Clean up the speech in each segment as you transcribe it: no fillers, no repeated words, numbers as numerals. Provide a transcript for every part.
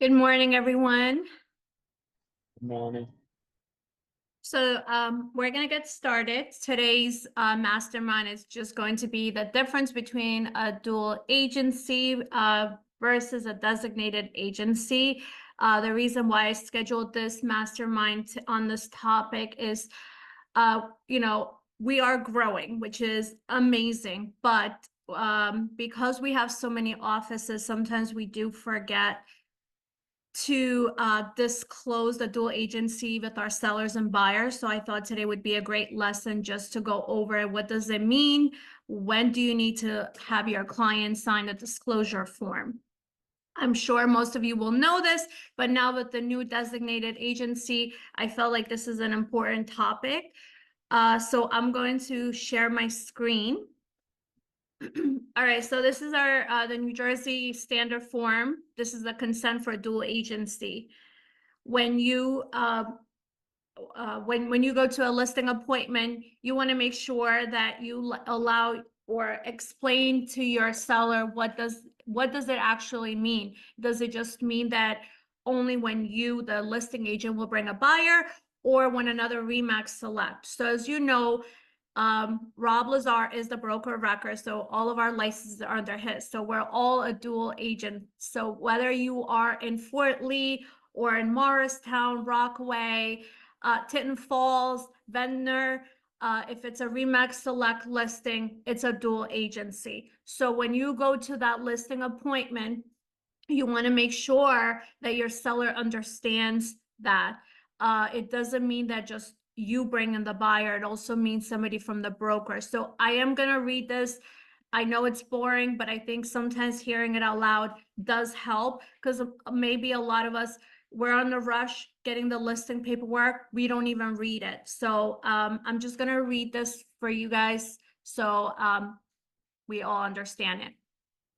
Good morning, everyone. Morning. We're going to get started. Today's mastermind is just going to be the difference between a dual agency versus a designated agency. The reason why I scheduled this mastermind on this topic is, we are growing, which is amazing. But because we have so many offices, sometimes we do forget to disclose the dual agency with our sellers and buyers. So I thought today would be a great lesson just to go over what does it mean? When do you need to have your client sign a disclosure form? I'm sure most of you will know this, but now with the new designated agency, I felt like this is an important topic. So I'm going to share my screen. All right, so this is our the New Jersey standard form. This is the consent for dual agency. When you when you go to a listing appointment, you want to make sure that you allow or explain to your seller what does it actually mean? Does it just mean that only when you, the listing agent, will bring a buyer, or when another RE/MAX select? So as you know, Rob Lazar is the broker of record, so all of our licenses are under his. So we're all a dual agent. So whether you are in Fort Lee or in Morristown, Rockaway, Tinton Falls, Ventnor, if it's a RE/MAX select listing, it's a dual agency. So when you go to that listing appointment, you want to make sure that your seller understands that. It doesn't mean that just you bring in the buyer. It also means somebody from the broker. So I am going to read this. I know it's boring, but I think sometimes hearing it out loud does help, because maybe a lot of us, we're on the rush getting the listing paperwork. We don't even read it. So I'm just going to read this for you guys so we all understand it.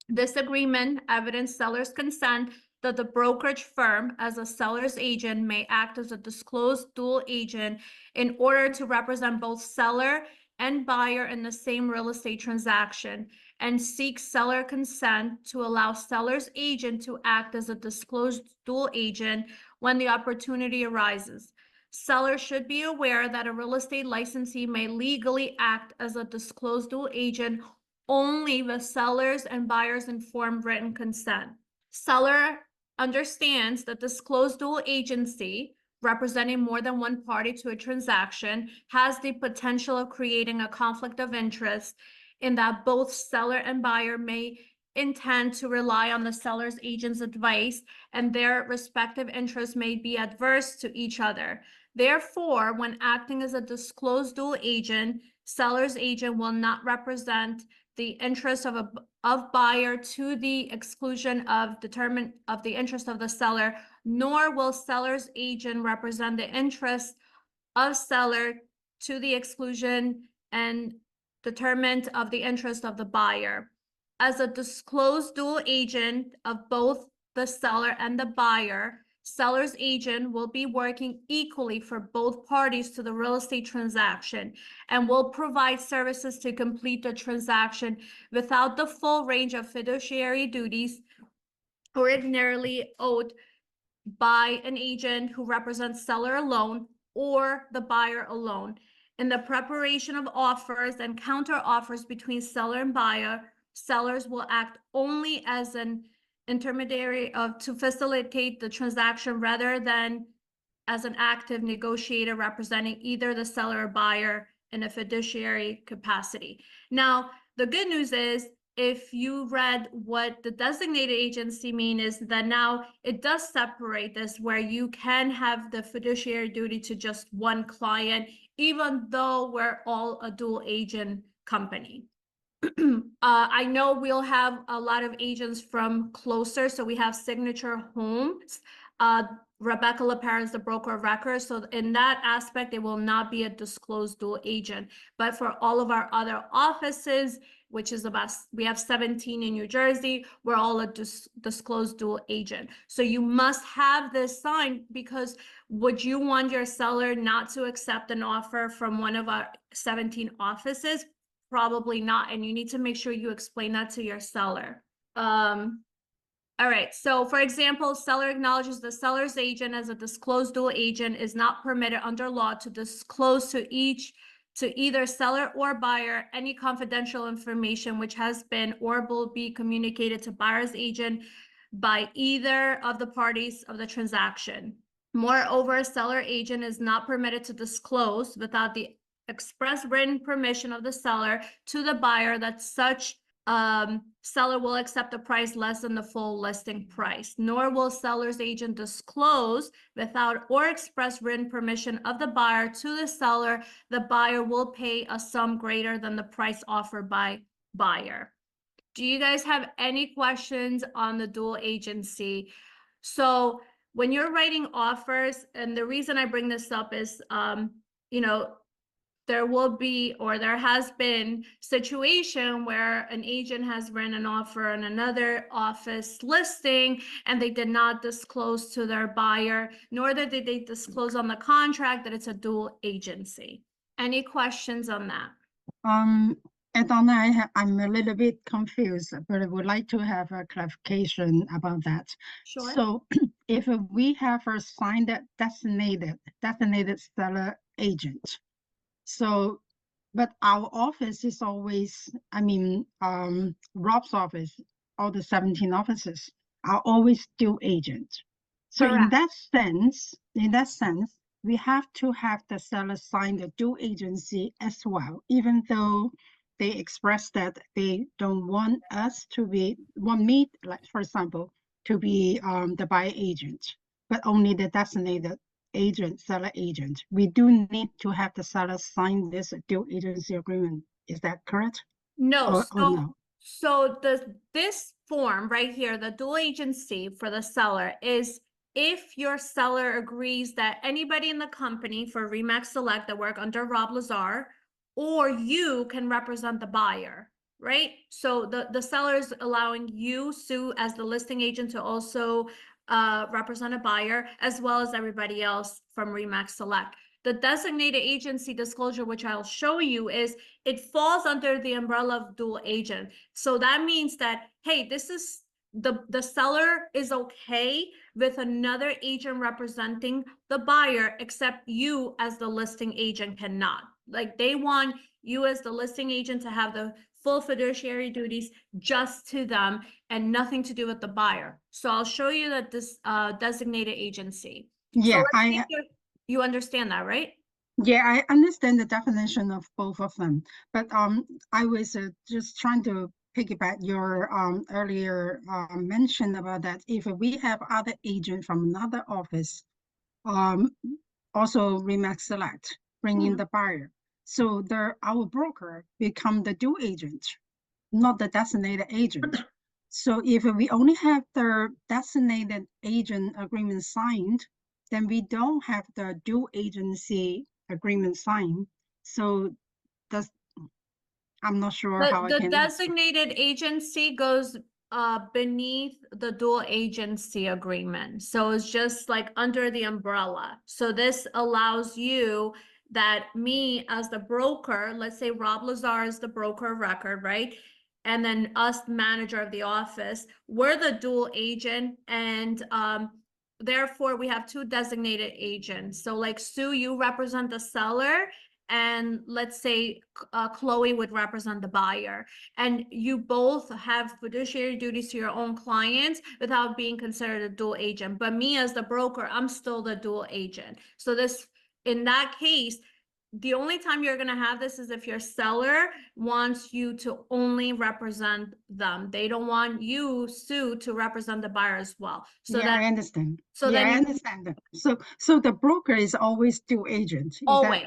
This agreement evidence seller's consent that the brokerage firm, as a seller's agent, may act as a disclosed dual agent in order to represent both seller and buyer in the same real estate transaction, and seeks seller consent to allow seller's agent to act as a disclosed dual agent when the opportunity arises. Seller should be aware that a real estate licensee may legally act as a disclosed dual agent only with sellers and buyers' informed written consent. Seller understands that disclosed dual agency, representing more than one party to a transaction, has the potential of creating a conflict of interest in that both seller and buyer may intend to rely on the seller's agent's advice, and their respective interests may be adverse to each other. Therefore, when acting as a disclosed dual agent, seller's agent will not represent the interest of buyer to the exclusion of the interest of the seller, nor will seller's agent represent the interest of seller to the exclusion and determinant of the interest of the buyer. As a disclosed dual agent of both the seller and the buyer, seller's agent will be working equally for both parties to the real estate transaction and will provide services to complete the transaction without the full range of fiduciary duties ordinarily owed by an agent who represents seller alone or the buyer alone. In the preparation of offers and counter offers between seller and buyer, sellers will act only as an intermediary to facilitate the transaction rather than as an active negotiator representing either the seller or buyer in a fiduciary capacity. Now, the good news is, if you read what the designated agency mean, is that now it does separate this, where you can have the fiduciary duty to just one client, even though we're all a dual agent company. I know we'll have a lot of agents from closer. So we have Signature Homes. Rebecca LaPera is the broker of record. So in that aspect, it will not be a disclosed dual agent. But for all of our other offices, which is we have 17 in New Jersey, we're all a disclosed dual agent. So you must have this signed, because would you want your seller not to accept an offer from one of our 17 offices? Probably not. And you need to make sure you explain that to your seller. All All right, so for example, seller acknowledges the seller's agent as a disclosed dual agent is not permitted under law to disclose to either seller or buyer any confidential information which has been or will be communicated to buyer's agent by either of the parties of the transaction. Moreover, seller agent is not permitted to disclose without the express written permission of the seller to the buyer that such seller will accept a price less than the full listing price, nor will seller's agent disclose without or express written permission of the buyer to the seller the buyer will pay a sum greater than the price offered by buyer. Do you guys have any questions on the dual agency? So when you're writing offers, and the reason I bring this up is, you know, there will be, or there has been situation where an agent has written an offer on another office listing and they did not disclose to their buyer, nor did they disclose on the contract that it's a dual agency. Any questions on that? And Donna, I'm a little bit confused, but I would like to have a clarification about that. Sure. So if we have a signed designated seller agent, so, but our office is always, Rob's office, all the 17 offices are always dual agent. So in Correct. that sense, we have to have the seller sign the dual agency as well, even though they express that they don't want me, like for example, to be the buyer agent, but only the designated agent, seller agent. We do need to have the seller sign this dual agency agreement. Is that correct? No, Or no? so this form right here, the dual agency for the seller is if your seller agrees that anybody in the company for Remax Select that work under Rob Lazar or you can represent the buyer, right? So the seller is allowing you, Sue, as the listing agent to also represent a buyer as well as everybody else from Remax Select. The designated agency disclosure, which I'll show you, is it falls under the umbrella of dual agent. So that means that, hey, this is the seller is okay with another agent representing the buyer, except you as the listing agent cannot. Like they want you as the listing agent to have the full fiduciary duties just to them and nothing to do with the buyer. So I'll show you that this designated agency. Yeah, So you understand that, right? Yeah, I understand the definition of both of them, but I was just trying to piggyback your earlier mention about that if we have other agent from another office, um, also Remax Select, bring in the buyer, so our broker become the dual agent, not the designated agent. So if we only have the designated agent agreement signed, then we don't have the dual agency agreement signed. So that's, I'm not sure how I The can. designated agency goes beneath the dual agency agreement. So it's just like under the umbrella. So this allows you that me as the broker, let's say Rob Lazar is the broker of record, right? And then us, manager of the office, we're the dual agent, and therefore we have two designated agents. So like Sue, you represent the seller, and let's say Chloe would represent the buyer, and you both have fiduciary duties to your own clients without being considered a dual agent. But me as the broker, I'm still the dual agent. So this, in that case, the only time you're going to have this is if your seller wants you to only represent them. They don't want you, Sue, to represent the buyer as well. So Yeah, I understand. so Yeah, then I understand that. So the broker is always dual agent. Is that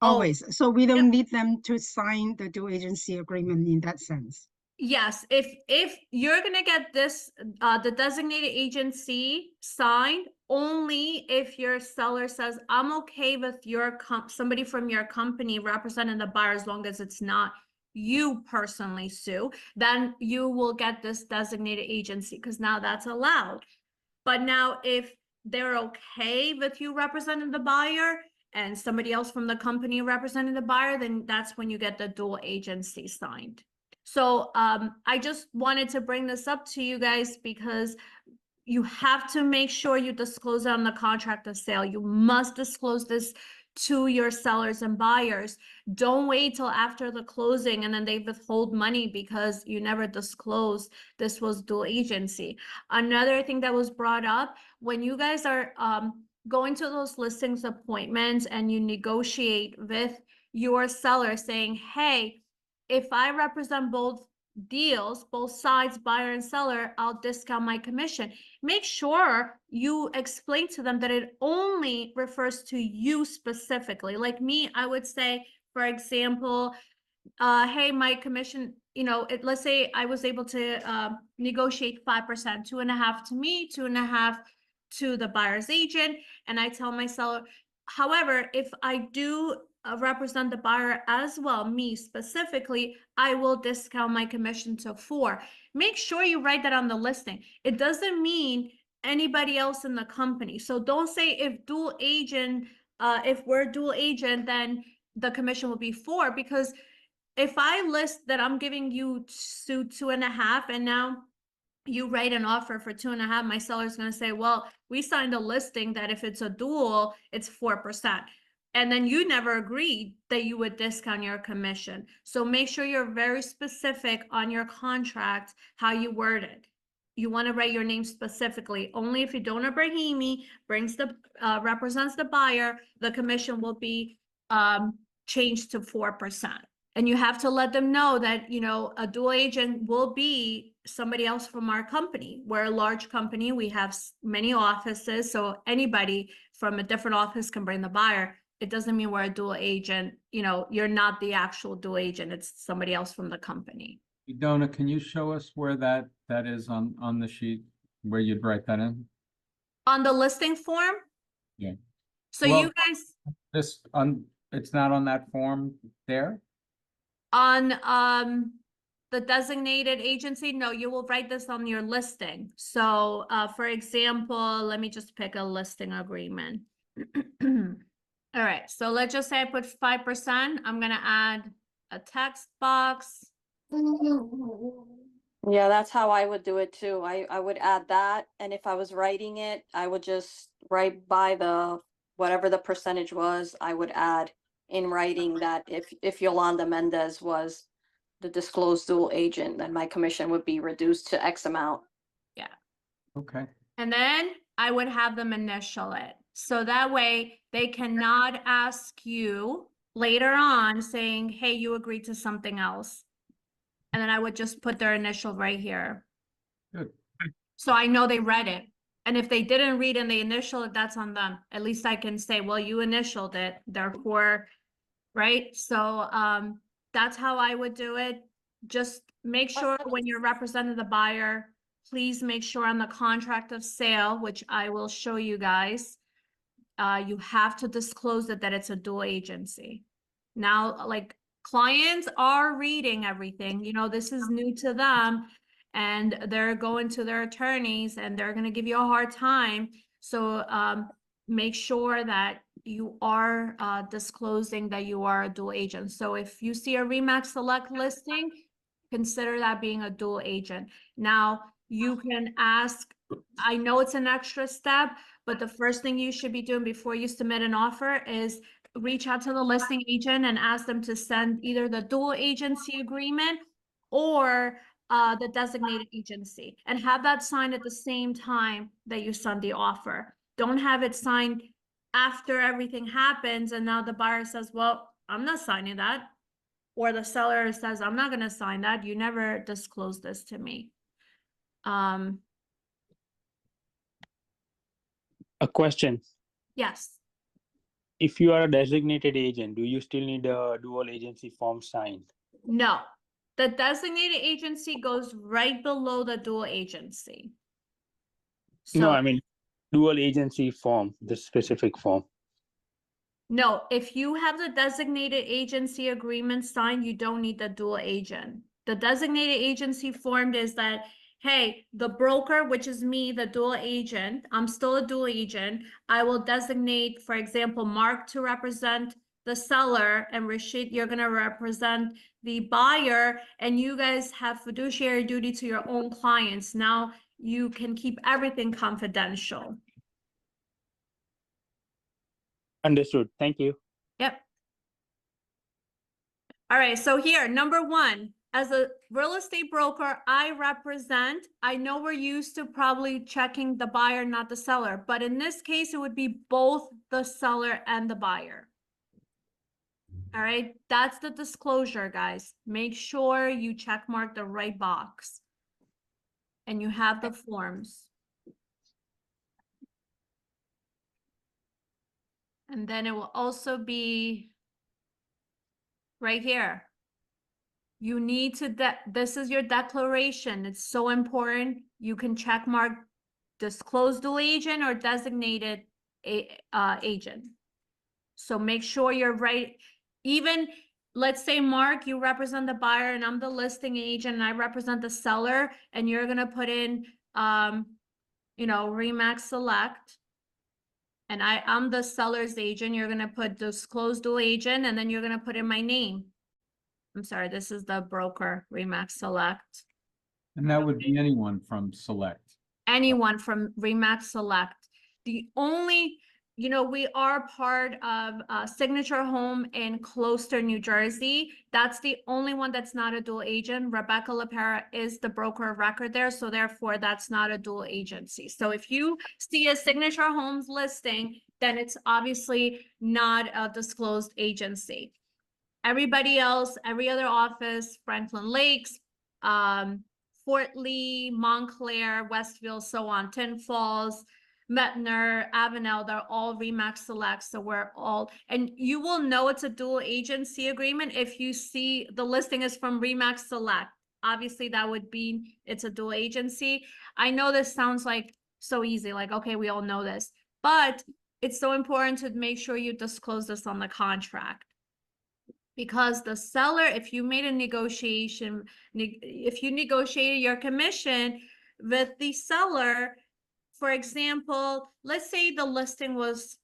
always. So we Yep. don't need them to sign the dual agency agreement in that sense. Yes, if you're gonna get this, the designated agency signed only if your seller says, I'm okay with your somebody from your company representing the buyer as long as it's not you personally, Sue, then you will get this designated agency because now that's allowed. But now if they're okay with you representing the buyer and somebody else from the company representing the buyer, then that's when you get the dual agency signed. So I just wanted to bring this up to you guys because you have to make sure you disclose it on the contract of sale. You must disclose this to your sellers and buyers. Don't wait till after the closing and then they withhold money because you never disclosed this was dual agency. Another thing that was brought up, when you guys are going to those listings appointments and you negotiate with your seller saying, hey, if I represent both deals, both sides, buyer and seller, I'll discount my commission. Make sure you explain to them that it only refers to you specifically. Like me, I would say, for example, hey, my commission, let's say I was able to negotiate 5%, 2.5 to me, 2.5 to the buyer's agent. And I tell my seller, however, if I do represent the buyer as well, me specifically, I will discount my commission to 4. Make sure you write that on the listing. It doesn't mean anybody else in the company. So don't say if we're dual agent, then the commission will be 4, because if I list that I'm giving you 2.5 and now you write an offer for 2.5, my seller's going to say, well, we signed a listing that if it's a dual, it's 4%. And then you never agreed that you would discount your commission. So make sure you're very specific on your contract, how you word it. You want to write your name specifically. Only if you don't Ibrahimi represents the buyer, the commission will be changed to 4%. And you have to let them know that, a dual agent will be somebody else from our company. We're a large company. We have many offices. So anybody from a different office can bring the buyer. It doesn't mean we're a dual agent. You're not the actual dual agent. It's somebody else from the company. Donna, can you show us where that is on the sheet, where you'd write that in? On the listing form? Yeah. So Well, you guys it's not on that form there? on the designated agency, no, you will write this on your listing. So for example, let me just pick a listing agreement. All right, so let's just say I put 5%. I'm gonna add a text box. Yeah, that's how I would do it too. I would add that, and if I was writing it, I would just write by whatever the percentage was, I would add in writing that if Yolanda Mendez was the disclosed dual agent, then my commission would be reduced to X amount. Yeah. Okay. And then I would have them initial it. So that way they cannot ask you later on saying, hey, you agreed to something else. And then I would just put their initial right here. Good. So I know they read it. And if they didn't read and they initial it, that's on them. At least I can say, well, you initialed it, therefore, right? So that's how I would do it. Just make sure when you're representing the buyer, please make sure on the contract of sale, which I will show you guys, you have to disclose it that it's a dual agency. Now, like, clients are reading everything, this is new to them, and they're going to their attorneys and they're going to give you a hard time. So make sure that you are disclosing that you are a dual agent. So if you see a Remax Select listing, consider that being a dual agent. Now, you can ask, I know it's an extra step, but the first thing you should be doing before you submit an offer is reach out to the listing agent and ask them to send either the dual agency agreement or the designated agency, and have that signed at the same time that you send the offer. Don't have it signed after everything happens and now the buyer says, well, I'm not signing that. Or the seller says, I'm not going to sign that. You never disclosed this to me. A question. Yes. If you are a designated agent, do you still need a dual agency form signed? No. The designated agency goes right below the dual agency. No, So I mean dual agency form, the specific form. no, if you have the designated agency agreement signed, you don't need the dual agent. The designated agency form is that, hey, the broker, which is me, the dual agent, I'm still a dual agent. I will designate, for example, Mark to represent the seller, and Rashid, you're gonna represent the buyer, and you guys have fiduciary duty to your own clients. Now you can keep everything confidential. Understood. Thank you. Yep. All right, so here, number one, as a real estate broker, I know we're used to probably checking the buyer, not the seller, but in this case, it would be both the seller and the buyer. All right, that's the disclosure, guys. Make sure you check mark the right box. And you have the forms. And then it will also be right here. You need to, this is your declaration. It's so important. You can check mark disclosed dual agent or designated agent. So make sure you're right. Even, let's say, Mark, you represent the buyer and I'm the listing agent and I represent the seller, and you're gonna put in, you know, Remax Select. And I'm the seller's agent. You're gonna put disclosed dual agent, and then you're gonna put in my name. I'm sorry, this is the broker, Remax Select. And that would be anyone from Select. Anyone from Remax Select. The only, you know, we are part of Signature Home in Closter, New Jersey. That's the only one that's not a dual agent. Rebecca LaPera is the broker of record there, so therefore that's not a dual agency. So if you see a Signature Homes listing, then it's obviously not a disclosed agency. Everybody else, every other office, Franklin Lakes, Fort Lee, Montclair, Westfield, so on, Tin Falls, Metner, Avenel, they're all Remax Select. So we're all, and you will know it's a dual agency agreement if you see the listing is from Remax Select. Obviously, that would be, it's a dual agency. I know this sounds like so easy, like, okay, we all know this, but it's so important to make sure you disclose this on the contract. Because the seller, if you made a negotiation, if you negotiated your commission with the seller, for example, let's say the listing was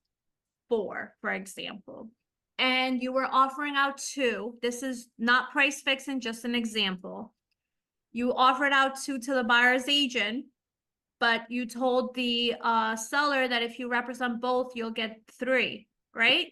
4, for example, and you were offering out 2. This is not price fixing, just an example. You offered out 2 to the buyer's agent, but you told the seller that if you represent both, you'll get 3, right?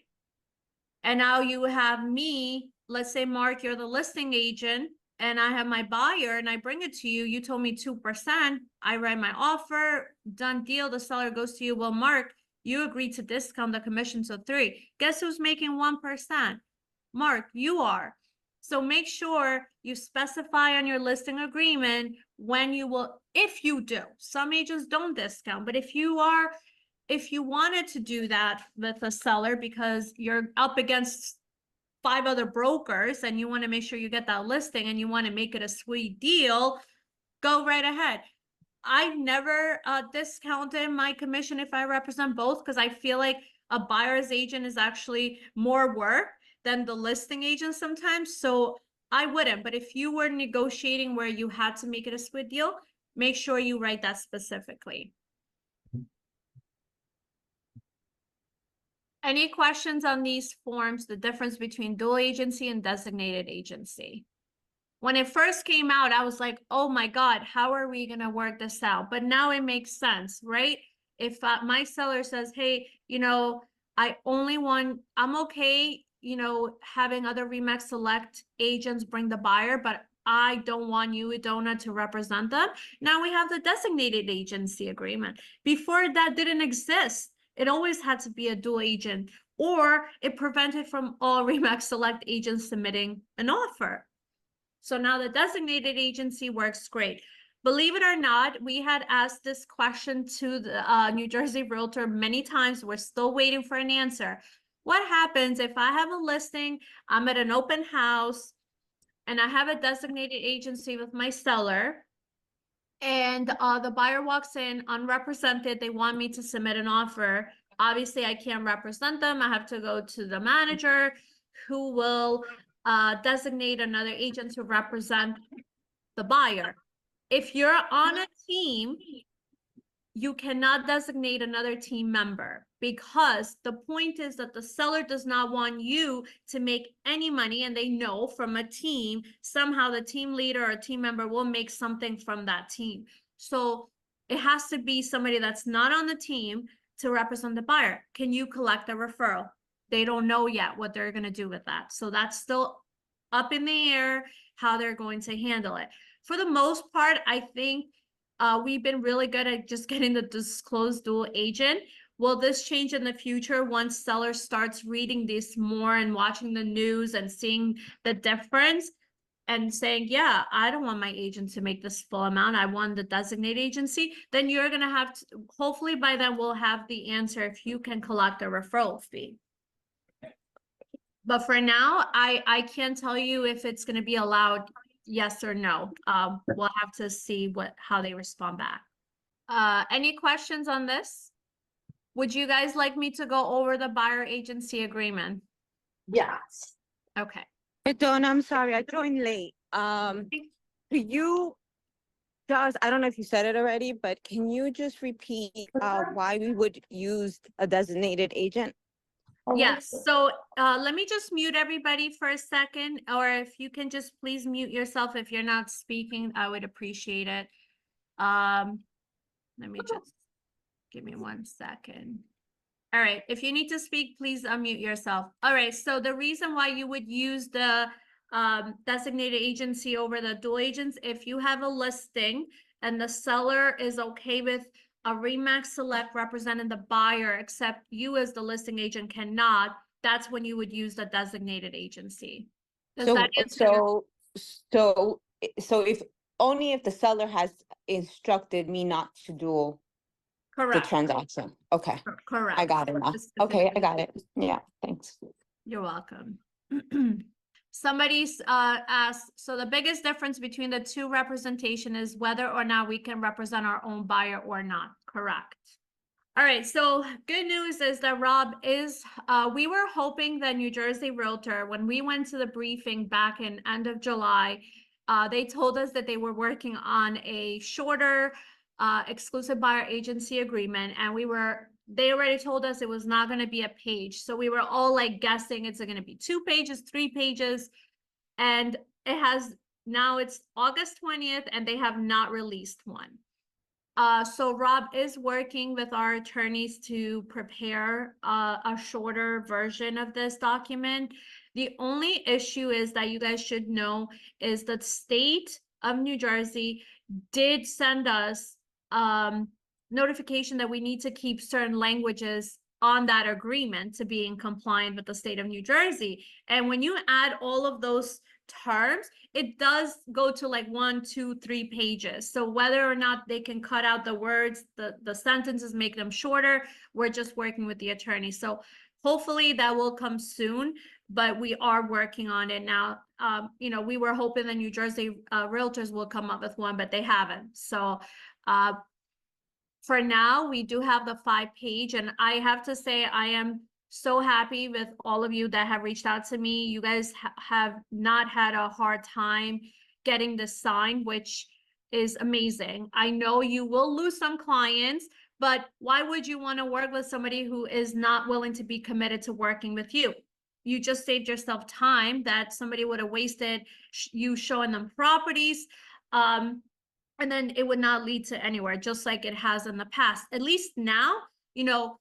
And now you have me, let's say, Mark, you're the listing agent, and I have my buyer and I bring it to you. You told me 2%. I write my offer, done deal. The seller goes to you. Well, Mark, you agreed to discount the commission to 3. Guess who's making 1%? Mark, you are. So make sure you specify on your listing agreement when you will, if you do. Some agents don't discount, but if you wanted to do that with a seller because you're up against 5 other brokers and you want to make sure you get that listing and you want to make it a sweet deal, go right ahead. I never discounted my commission if I represent both, because I feel like a buyer's agent is actually more work than the listing agent sometimes. So I wouldn't, but if you were negotiating where you had to make it a sweet deal, make sure you write that specifically. Any questions on these forms, the difference between dual agency and designated agency? When it first came out, I was like, oh my God, how are we going to work this out? But now it makes sense, right? If my seller says, hey, you know, I'm okay, you know, having other Remax Select agents bring the buyer, but I don't want you, Idona, to represent them. Now we have the designated agency agreement. Before that didn't exist. It always had to be a dual agent, or it prevented from all Remax Select agents submitting an offer. So now the designated agency works great. Believe it or not, we had asked this question to the New Jersey Realtor many times. We're still waiting for an answer. What happens if I have a listing, I'm at an open house, and I have a designated agency with my seller, and the buyer walks in unrepresented, they want me to submit an offer. Obviously, I can't represent them. I have to go to the manager who will designate another agent to represent the buyer. If you're on a team you cannot designate another team member, because the point is that the seller does not want you to make any money, and they know from a team, somehow the team leader or team member will make something from that team. So it has to be somebody that's not on the team to represent the buyer. Can you collect a referral? They don't know yet what they're going to do with that. So that's still up in the air how they're going to handle it. For the most part, I think we've been really good at just getting the disclosed dual agent. Will this change in the future once seller starts reading this more and watching the news and seeing the difference and saying, yeah, I don't want my agent to make this full amount, I want the designated agency, then you're gonna have to, hopefully by then we'll have the answer if you can collect a referral fee. But for now, I can't tell you if it's gonna be allowed, yes or no. We'll have to see how they respond back. Any questions on this? Would you guys like me to go over the buyer agency agreement? Yes. Okay. Hey, Dawn, I'm sorry, I joined late. Can you just, I don't know if you said it already, but can you just repeat why we would use a designated agent? Yes, so let me just mute everybody for a second, or if you can just please mute yourself if you're not speaking, I would appreciate it. Let me just, give me 1 second. All right, if you need to speak, please unmute yourself. All right, so the reason why you would use the designated agency over the dual agents, if you have a listing and the seller is okay with a Remax Select representing the buyer, except you as the listing agent cannot, that's when you would use the designated agency. Does that answer your- So if only if the seller has instructed me not to do the Correct, transaction. Okay, correct. I got it now. Just Okay, I specifically. got it. Yeah, thanks. You're welcome. Somebody's asked, so the biggest difference between the two representation is whether or not we can represent our own buyer or not, correct? All right, so good news is that Rob is, we were hoping that New Jersey Realtor, when we went to the briefing back in end of July, they told us that they were working on a shorter exclusive buyer agency agreement, and they already told us it was not going to be a page. So we were all like guessing it's going to be 2 pages, 3 pages. And now it's August 20th and they have not released one. So Rob is working with our attorneys to prepare a shorter version of this document. The only issue is that you guys should know is that the state of New Jersey did send us notification that we need to keep certain languages on that agreement to be in compliance with the state of New Jersey. And when you add all of those terms, it does go to like 1, 2, 3 pages. So whether or not they can cut out the words, the sentences, make them shorter, we're just working with the attorney. So hopefully that will come soon, but we are working on it now. You know, we were hoping the New Jersey realtors will come up with one, but they haven't. So for now, we do have the 5-page, and I have to say I am so happy with all of you that have reached out to me. You guys have not had a hard time getting this signed, which is amazing. I know you will lose some clients, but why would you want to work with somebody who is not willing to be committed to working with you? You just saved yourself time that somebody would have wasted you showing them properties. And then it would not lead to anywhere, just like it has in the past. At least now, you know,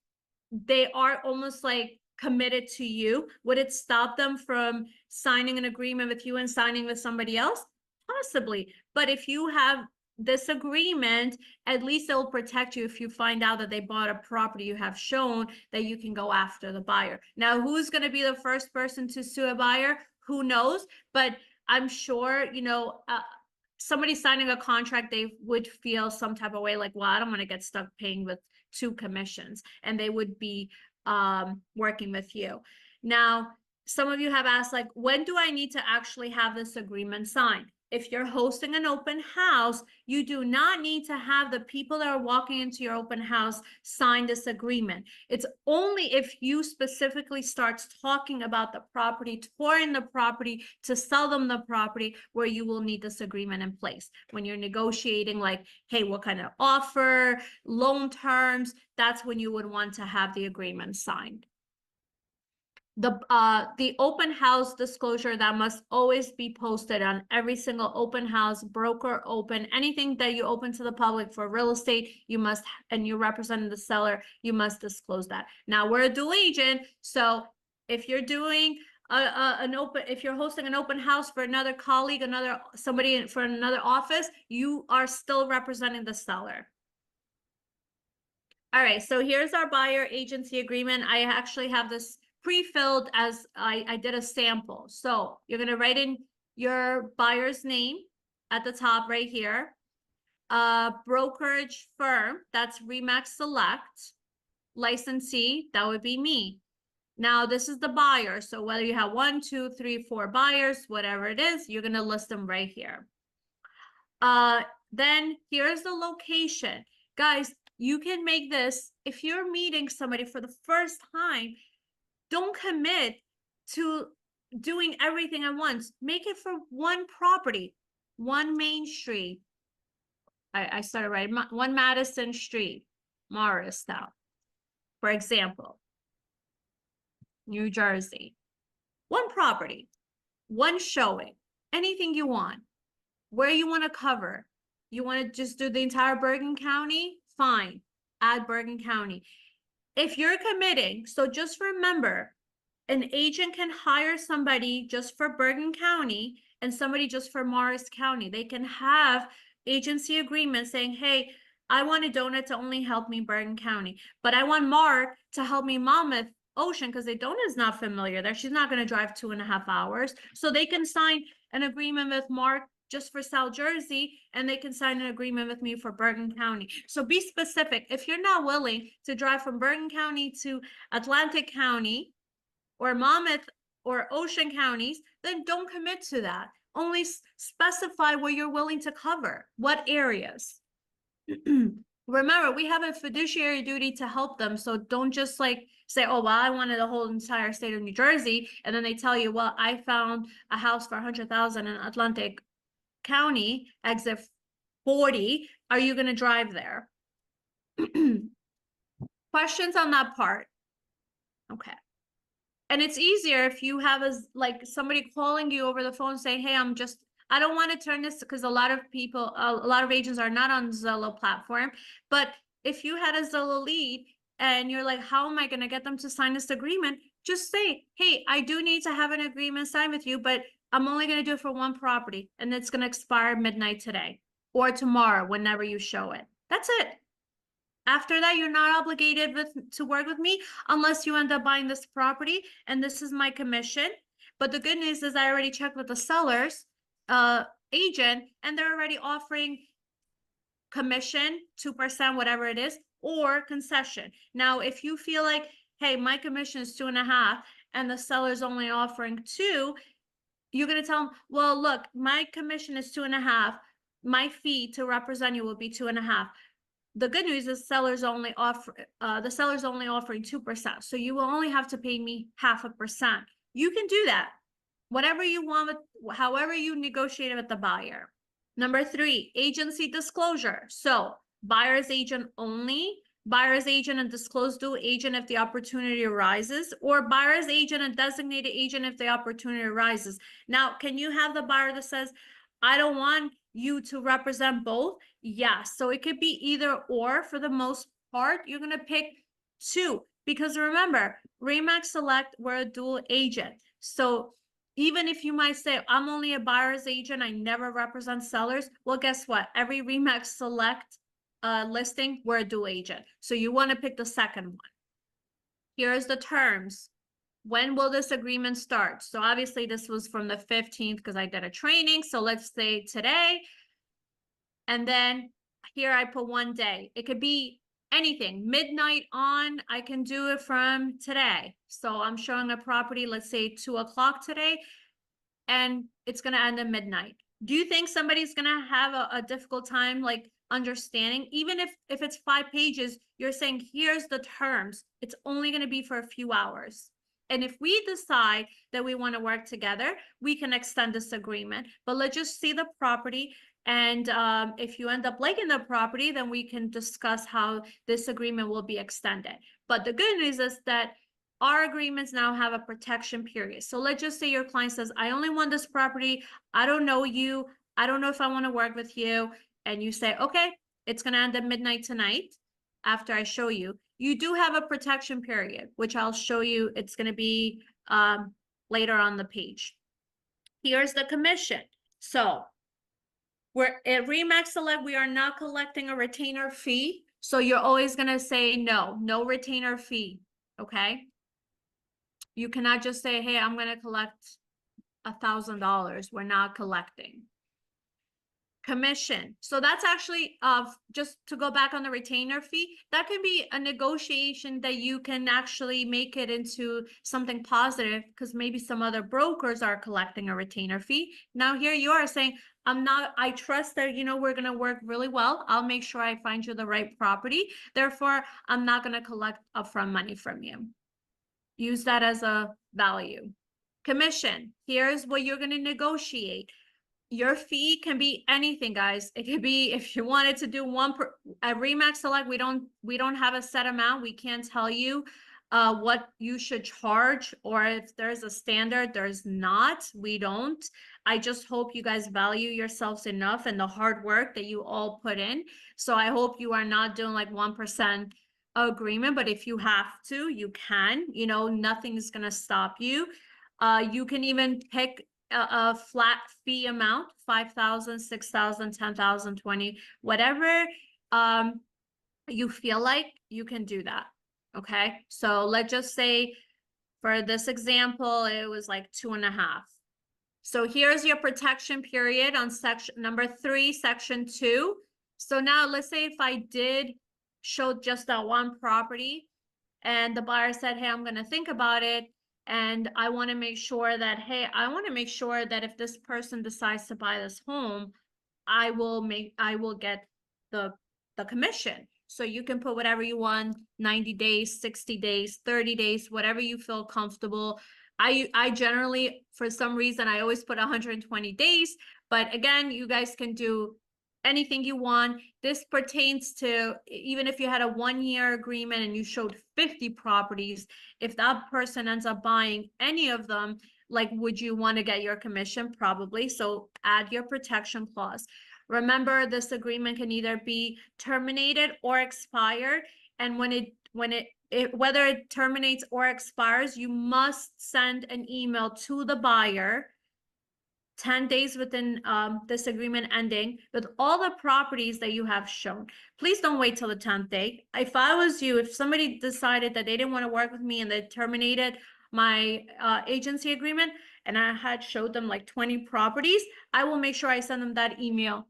they are almost like committed to you. Would it stop them from signing an agreement with you and signing with somebody else? Possibly. But if you have this agreement, at least it will protect you if you find out that they bought a property you have shown that you can go after the buyer. Now, who's going to be the first person to sue a buyer? Who knows? But I'm sure, you know, somebody signing a contract, they would feel some type of way like, well, I don't want to get stuck paying with 2 commissions, and they would be working with you. Now, some of you have asked, like, when do I need to actually have this agreement signed? if you're hosting an open house, you do not need to have the people that are walking into your open house sign this agreement. It's only if you specifically start talking about the property, touring the property, to sell them the property, where you will need this agreement in place. When you're negotiating, like, hey, what kind of offer, loan terms, that's when you would want to have the agreement signed. The open house disclosure that must always be posted on every single open house, broker open, anything that you open to the public for real estate, you must, and you're representing the seller, you must disclose that. Now, we're a dual agent, so if you're doing if you're hosting an open house for another colleague, somebody for another office, you are still representing the seller. All right, so here's our buyer agency agreement. I actually have this pre-filled as I did a sample. So you're gonna write in your buyer's name at the top right here. Brokerage firm, that's Remax Select. Licensee, that would be me. Now this is the buyer. So whether you have 1, 2, 3, 4 buyers, whatever it is, you're gonna list them right here. Then here's the location. Guys, you can make this, if you're meeting somebody for the first time, don't commit to doing everything at once. Make it for one property, 1 Main Street. I started right, 1 Madison Street, Morristown, for example, New Jersey. 1 property, 1 showing, anything you want, where you want to cover. You want to just do the entire Bergen County? Fine, add Bergen County. If you're committing, so just remember, an agent can hire somebody just for Bergen County and somebody just for Morris County. They can have agency agreements saying, hey, I want a donut to only help me Bergen County, but I want Mark to help me Monmouth Ocean, because the donut is not familiar there. She's not going to drive 2.5 hours. So they can sign an agreement with Mark just for South Jersey, and they can sign an agreement with me for Bergen County. So be specific. If you're not willing to drive from Bergen County to Atlantic County or Monmouth or Ocean counties, then don't commit to that. Only specify what you're willing to cover, what areas. Remember, we have a fiduciary duty to help them. So don't just like say, oh, well, I wanted the whole entire state of New Jersey. And then they tell you, well, I found a house for 100,000 in Atlantic County, exit 40. Are you going to drive there? Questions on that part? Okay. And it's easier if you have like somebody calling you over the phone saying, hey, I don't want to turn this, because a lot of people, a lot of agents are not on Zillow platform. But if you had a Zillow lead and you're like, how am I going to get them to sign this agreement? Just say, hey, I do need to have an agreement signed with you, but I'm only going to do it for 1 property, and it's going to expire midnight today or tomorrow, whenever you show it. That's it. After that, you're not obligated to work with me unless you end up buying this property, and this is my commission. But the good news is I already checked with the seller's agent, and they're already offering commission, 2%, whatever it is, or concession. Now, if you feel like, hey, my commission is 2.5 and the seller's only offering 2, you're going to tell them, well, look, my commission is 2.5. My fee to represent you will be 2.5. The good news is the seller's only offering 2%. So you will only have to pay me 0.5%. You can do that. Whatever you want, however you negotiate it with the buyer. Number 3, agency disclosure. So buyer's agent only, buyer's agent and disclosed dual agent if the opportunity arises, or buyer's agent and designated agent if the opportunity arises. Now, can you have the buyer that says, I don't want you to represent both? Yes. So it could be either or. For the most part, you're going to pick 2, because remember, Remax Select, we're a dual agent. So even if you might say, I'm only a buyer's agent, I never represent sellers. Well, guess what? Every Remax Select listing, we're a dual agent. So you want to pick the second one. Here's the terms. When will this agreement start? So obviously this was from the 15th because I did a training. So let's say today. And then here I put 1 day. It could be anything, midnight on. I can do it from today. So I'm showing a property, let's say 2 o'clock today, and it's going to end at midnight. Do you think somebody's gonna have a difficult time like understanding? Even if it's 5 pages, you're saying, here's the terms. It's only gonna be for a few hours. And if we decide that we want to work together, we can extend this agreement. But let's just see the property. And if you end up liking the property, then we can discuss how this agreement will be extended. But the good news is that our agreements now have a protection period. So let's just say your client says, I only want this property. I don't know you. I don't know if I want to work with you. And you say, okay, it's going to end at midnight tonight after I show you. You do have a protection period, which I'll show you. It's going to be later on the page. Here's the commission. So we're at Remax Select, we are not collecting a retainer fee. So you're always going to say no retainer fee. Okay. You cannot just say, hey, I'm going to collect $1,000. We're not collecting. Commission. So that's actually just to go back on the retainer fee, that can be a negotiation that you can actually make it into something positive, because maybe some other brokers are collecting a retainer fee. Now here you are saying, I trust that, we're going to work really well. I'll make sure I find you the right property. Therefore, I'm not going to collect upfront money from you. Use that as a value. Commission. Here's what you're going to negotiate. Your fee can be anything, guys. It could be, if you wanted to do at Remax Select, we don't have a set amount. We can't tell you what you should charge, or if there's a standard. There's not. We don't. I just hope you guys value yourselves enough and the hard work that you all put in. So I hope you are not doing like 1% agreement, but if you have to, you can. Nothing's gonna stop you. You can even pick a flat fee amount, 5,000, 6,000, 10,000, 20, whatever you feel like, you can do that. Okay. So let's just say for this example, it was like 2.5. So here's your protection period on section number 3, section 2. So now let's say if I did show just that one property and the buyer said, hey, I'm going to think about it. And I want to make sure that, hey, I want to make sure that if this person decides to buy this home, I will get the commission. So you can put whatever you want, 90 days, 60 days, 30 days, whatever you feel comfortable. I generally, for some reason, I always put 120 days, but again, you guys can do anything you want. This pertains to even if you had a 1-year agreement and you showed 50 properties, if that person ends up buying any of them, like, would you want to get your commission? Probably. So add your protection clause. Remember, this agreement can either be terminated or expired. And whether it terminates or expires, you must send an email to the buyer 10 days within this agreement ending with all the properties that you have shown. Please don't wait till the 10th day. If I was you, if somebody decided that they didn't want to work with me and they terminated my agency agreement and I had showed them like 20 properties, I will make sure I send them that email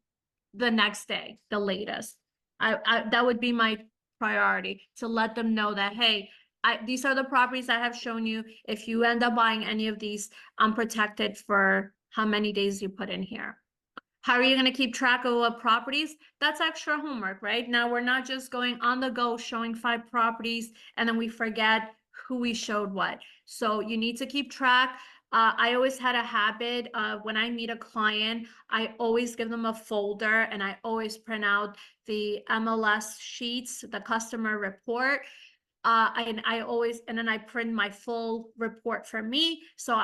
the next day, the latest. That would be my priority, to let them know that, hey, these are the properties I have shown you. If you end up buying any of these, I'm protected for how many days you put in here. How are you going to keep track of what properties? That's extra homework, right? Now we're not just going on the go showing 5 properties and then we forget who we showed what. So you need to keep track. I always had a habit of when I meet a client, I always give them a folder and I always print out the MLS sheets, the customer report. And then I print my full report for me. So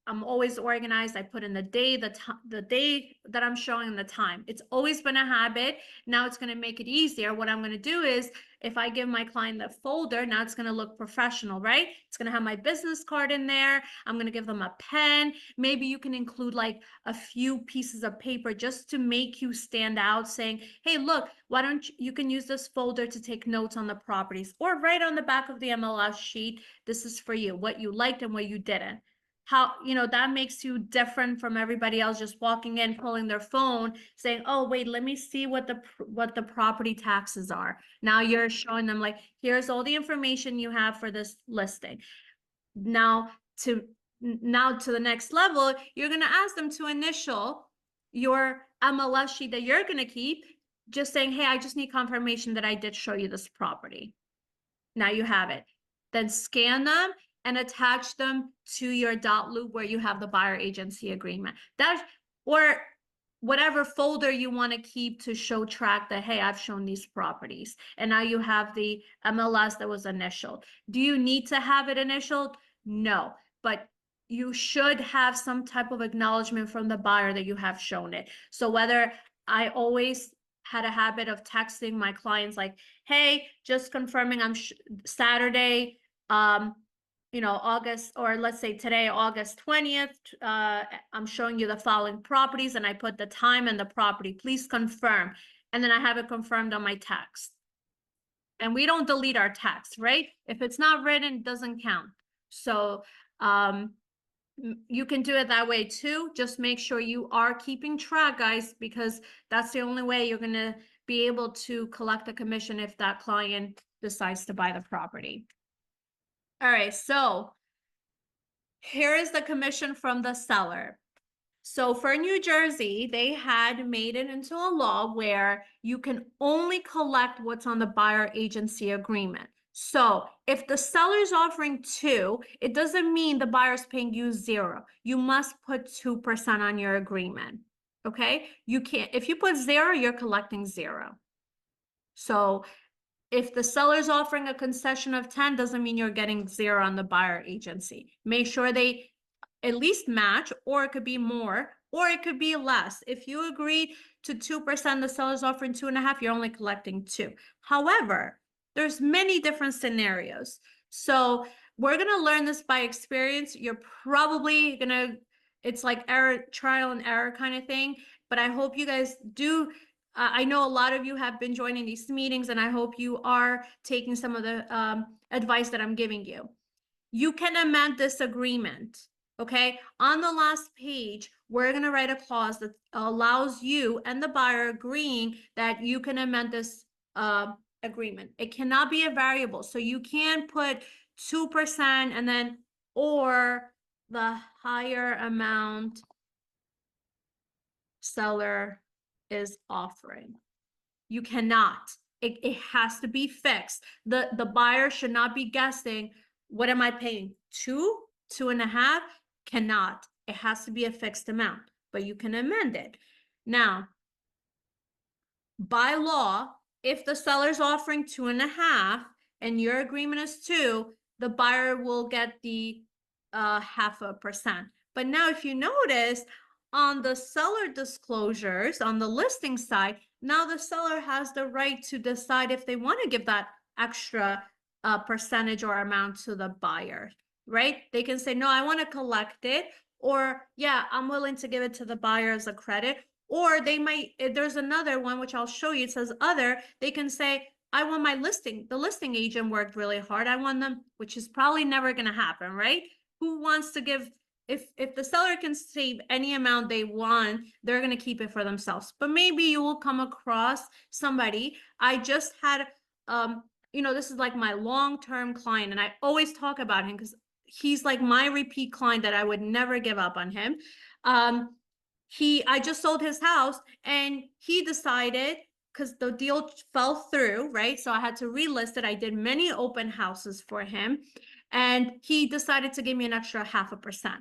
I'm always organized. I put in the day, the day that I'm showing the time. It's always been a habit. Now it's going to make it easier. What I'm going to do is, if I give my client the folder, now it's going to look professional, right? It's going to have my business card in there. I'm going to give them a pen. Maybe you can include like a few pieces of paper just to make you stand out, saying, hey, look, why don't you can use this folder to take notes on the properties, or write on the back of the MLS sheet, this is for you, what you liked and what you didn't. How, that makes you different from everybody else just walking in, pulling their phone, saying, oh, wait, let me see what the property taxes are. Now you're showing them like, here's all the information you have for this listing. Now to the next level, you're going to ask them to initial your MLS sheet that you're gonna keep, just saying, hey, I just need confirmation that I did show you this property. Now you have it. Then scan them and attach them to your dot loop where you have the buyer agency agreement. That, or whatever folder you want to keep to show track that, hey, I've shown these properties. And now you have the MLS that was initialed. Do you need to have it initialed? No, but you should have some type of acknowledgement from the buyer that you have shown it. So whether I always had a habit of texting my clients like, hey, just confirming I'm Saturday, August, or let's say today, August 20th, I'm showing you the following properties and I put the time and the property, please confirm. And then I have it confirmed on my text. And we don't delete our text, right? If it's not written, it doesn't count. So, you can do it that way too. Just make sure you are keeping track, guys, because that's the only way you're gonna be able to collect a commission if that client decides to buy the property. All right, so here is the commission from the seller. So for New Jersey, they had made it into a law where you can only collect what's on the buyer agency agreement. So if the seller's offering 2, it doesn't mean the buyer's paying you 0. You must put 2% on your agreement. Okay? You can't, if you put 0, you're collecting 0. So if the seller's offering a concession of 10, doesn't mean you're getting 0 on the buyer agency. Make sure they at least match, or it could be more, or it could be less. If you agree to 2%, the seller's offering 2.5, you're only collecting 2. However, there's many different scenarios. So we're gonna learn this by experience. You're probably gonna, it's like trial and error kind of thing, but I hope you guys do. I know a lot of you have been joining these meetings, and I hope you are taking some of the advice that I'm giving you. You can amend this agreement, okay? On the last page, we're gonna write a clause that allows you and the buyer agreeing that you can amend this agreement. It cannot be a variable, so you can put 2% and then, or the higher amount seller is offering. You cannot. It has to be fixed. The buyer should not be guessing, what am I paying? 2, 2.5? Cannot. It has to be a fixed amount, but you can amend it. Now, by law, if the seller's offering 2.5 and your agreement is 2, the buyer will get the 0.5%. But now if you notice, on the seller disclosures, on the listing side, now the seller has the right to decide if they want to give that extra percentage or amount to the buyer, right? They can say, no, I want to collect it, or yeah, I'm willing to give it to the buyer as a credit. Or they might, there's another one, which I'll show you, it says other, they can say, I want my listing, the listing agent worked really hard, I want them, which is probably never going to happen, right? Who wants to give, if the seller can save any amount they want, they're going to keep it for themselves. But maybe you will come across somebody. I just had, this is like my long-term client, and I always talk about him because he's like my repeat client that I would never give up on him. I just sold his house, and he decided, because the deal fell through, right? So I had to relist it. I did many open houses for him, and he decided to give me an extra 0.5%.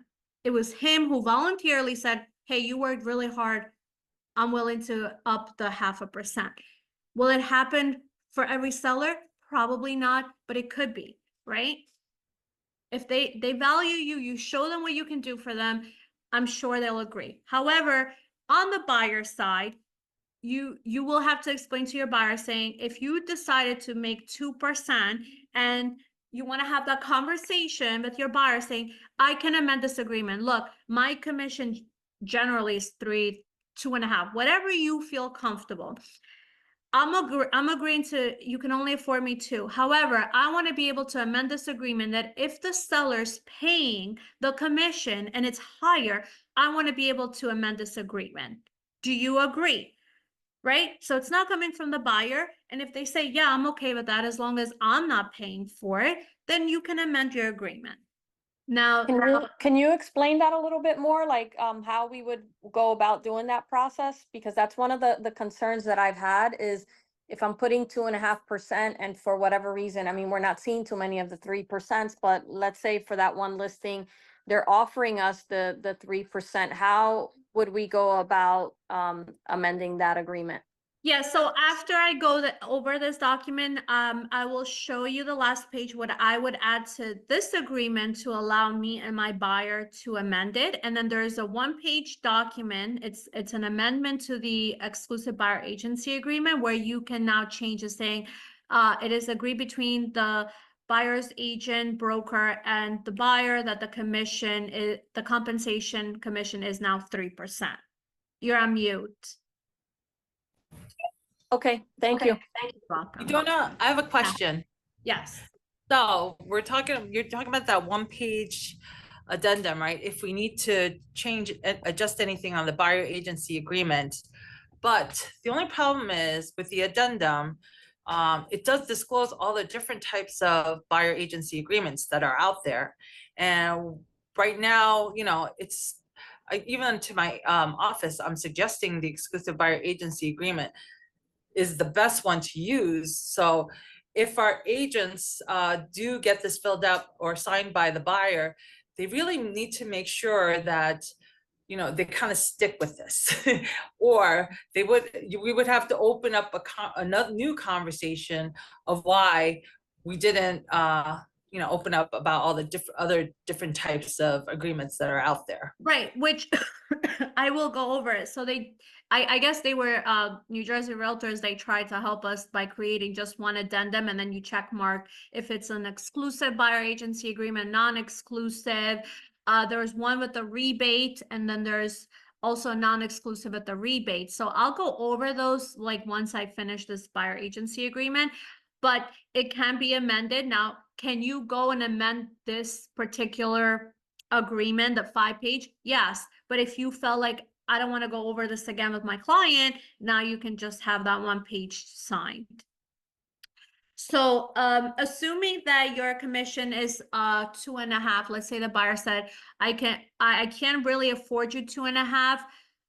It was him who voluntarily said, hey, you worked really hard. I'm willing to up the 0.5%. Will it happen for every seller? Probably not, but it could be, right? If they value you, you show them what you can do for them, I'm sure they'll agree. However, on the buyer side, you will have to explain to your buyer saying, if you decided to make 2% and you want to have that conversation with your buyer saying, I can amend this agreement. Look, my commission generally is 3, 2.5, whatever you feel comfortable. I'm agreeing to, you can only afford me 2. However, I want to be able to amend this agreement that if the seller's paying the commission and it's higher, I want to be able to amend this agreement. Do you agree? Right? So it's not coming from the buyer. And if they say, yeah, I'm okay with that, as long as I'm not paying for it, then you can amend your agreement. Now, Can you explain that a little bit more, like, how we would go about doing that process? Because that's one of the concerns that I've had is if I'm putting 2.5% and for whatever reason, I mean, we're not seeing too many of the 3%, but let's say for that one listing, they're offering us the 3%. How would we go about, amending that agreement? yeah, so after I go over this document, I will show you the last page, what I would add to this agreement to allow me and my buyer to amend it. And then there's a one-page document. It's an amendment to the exclusive buyer agency agreement where you can now change it saying, it is agreed between the buyer's agent, broker, and the buyer that the commission is, the compensation commission is now 3%. You're on mute. Okay, thank you. Welcome. Donna, I have a question. Yes. So you're talking about that one-page addendum, right? If we need to change, adjust anything on the buyer agency agreement. But the only problem is with the addendum, it does disclose all the different types of buyer agency agreements that are out there. And right now, you know, even to my office, I'm suggesting the exclusive buyer agency agreement is the best one to use. So if our agents do get this filled out or signed by the buyer, they really need to make sure that, you know, they kind of stick with this, or we would have to open up another new conversation of why we didn't, you know, open up about all the other different types of agreements that are out there. Right, which I will go over it. So I guess they were New Jersey Realtors, they tried to help us by creating just one addendum and then you check mark if it's an exclusive buyer agency agreement, non-exclusive. There's one with the rebate and then there's also non-exclusive at the rebate. So I'll go over those like once I finish this buyer agency agreement, but it can be amended. Now, can you go and amend this particular agreement, the 5-page? Yes, but if you felt like I don't want to go over this again with my client, now you can just have that one page signed. So assuming that your commission is 2.5, let's say the buyer said, I can't really afford you 2.5,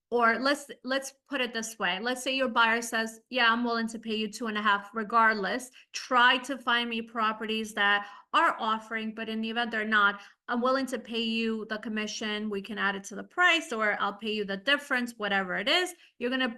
or let's put it this way. Let's say your buyer says, yeah, I'm willing to pay you 2.5 regardless. Try to find me properties that are offering, but in the event they're not, I'm willing to pay you the commission. We can add it to the price, or I'll pay you the difference, whatever it is. You're gonna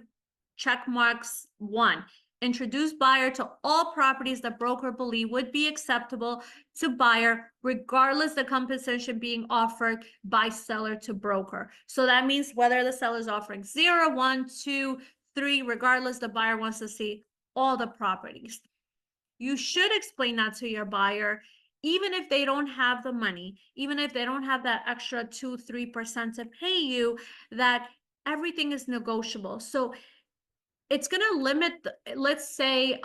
check marks 1. Introduce buyer to all properties that broker believe would be acceptable to buyer, regardless the compensation being offered by seller to broker. So that means whether the seller is offering 0, 1, 2, 3, regardless, the buyer wants to see all the properties. You should explain that to your buyer, even if they don't have the money, even if they don't have that extra 2-3% to pay you, that everything is negotiable. So it's going to limit, let's say,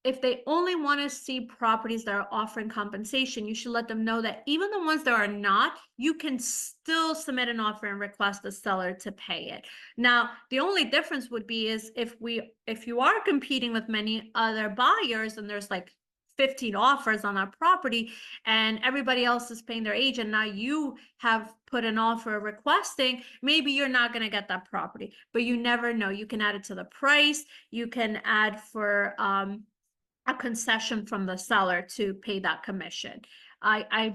if they only want to see properties that are offering compensation, you should let them know that even the ones that are not, you can still submit an offer and request the seller to pay it. Now, the only difference would be is if you are competing with many other buyers and there's like 15 offers on that property and everybody else is paying their agent, now you have put an offer requesting, maybe you're not going to get that property, but you never know. You can add it to the price. You can add for a concession from the seller to pay that commission. I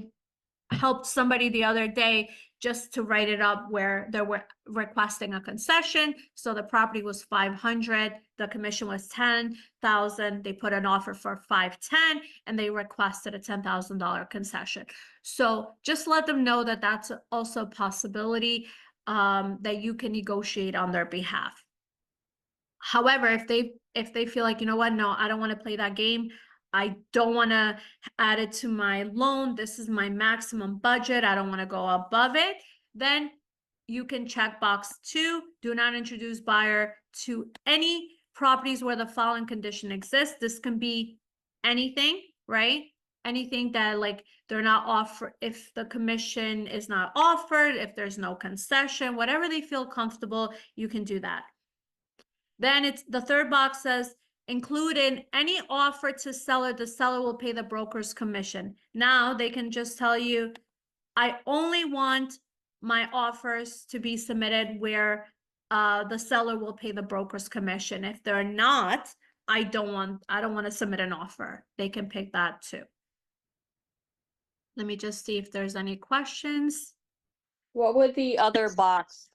helped somebody the other day just to write it up where they were requesting a concession. So the property was 500, the commission was 10,000. They put an offer for 510 and they requested a $10,000 concession. So just let them know that that's also a possibility that you can negotiate on their behalf. However, if they feel like, you know what, no, I don't want to play that game. I don't want to add it to my loan. This is my maximum budget. I don't want to go above it. Then you can check box 2, do not introduce buyer to any properties where the following condition exists. This can be anything, right? Anything that like they're not offered, if the commission is not offered, if there's no concession, whatever they feel comfortable, you can do that. Then it's the third box says, include in any offer to seller, the seller will pay the broker's commission. Now they can just tell you, I only want my offers to be submitted where the seller will pay the broker's commission. If they're not, I don't want to submit an offer. They can pick that too. Let me just see if there's any questions. What would the other box,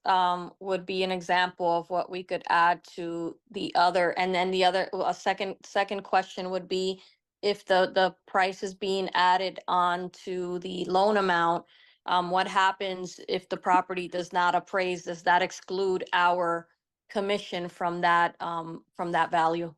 would be an example of what we could add to the other, and then the other, a second question would be if the price is being added on to the loan amount, what happens if the property does not appraise? Does that exclude our commission from that value?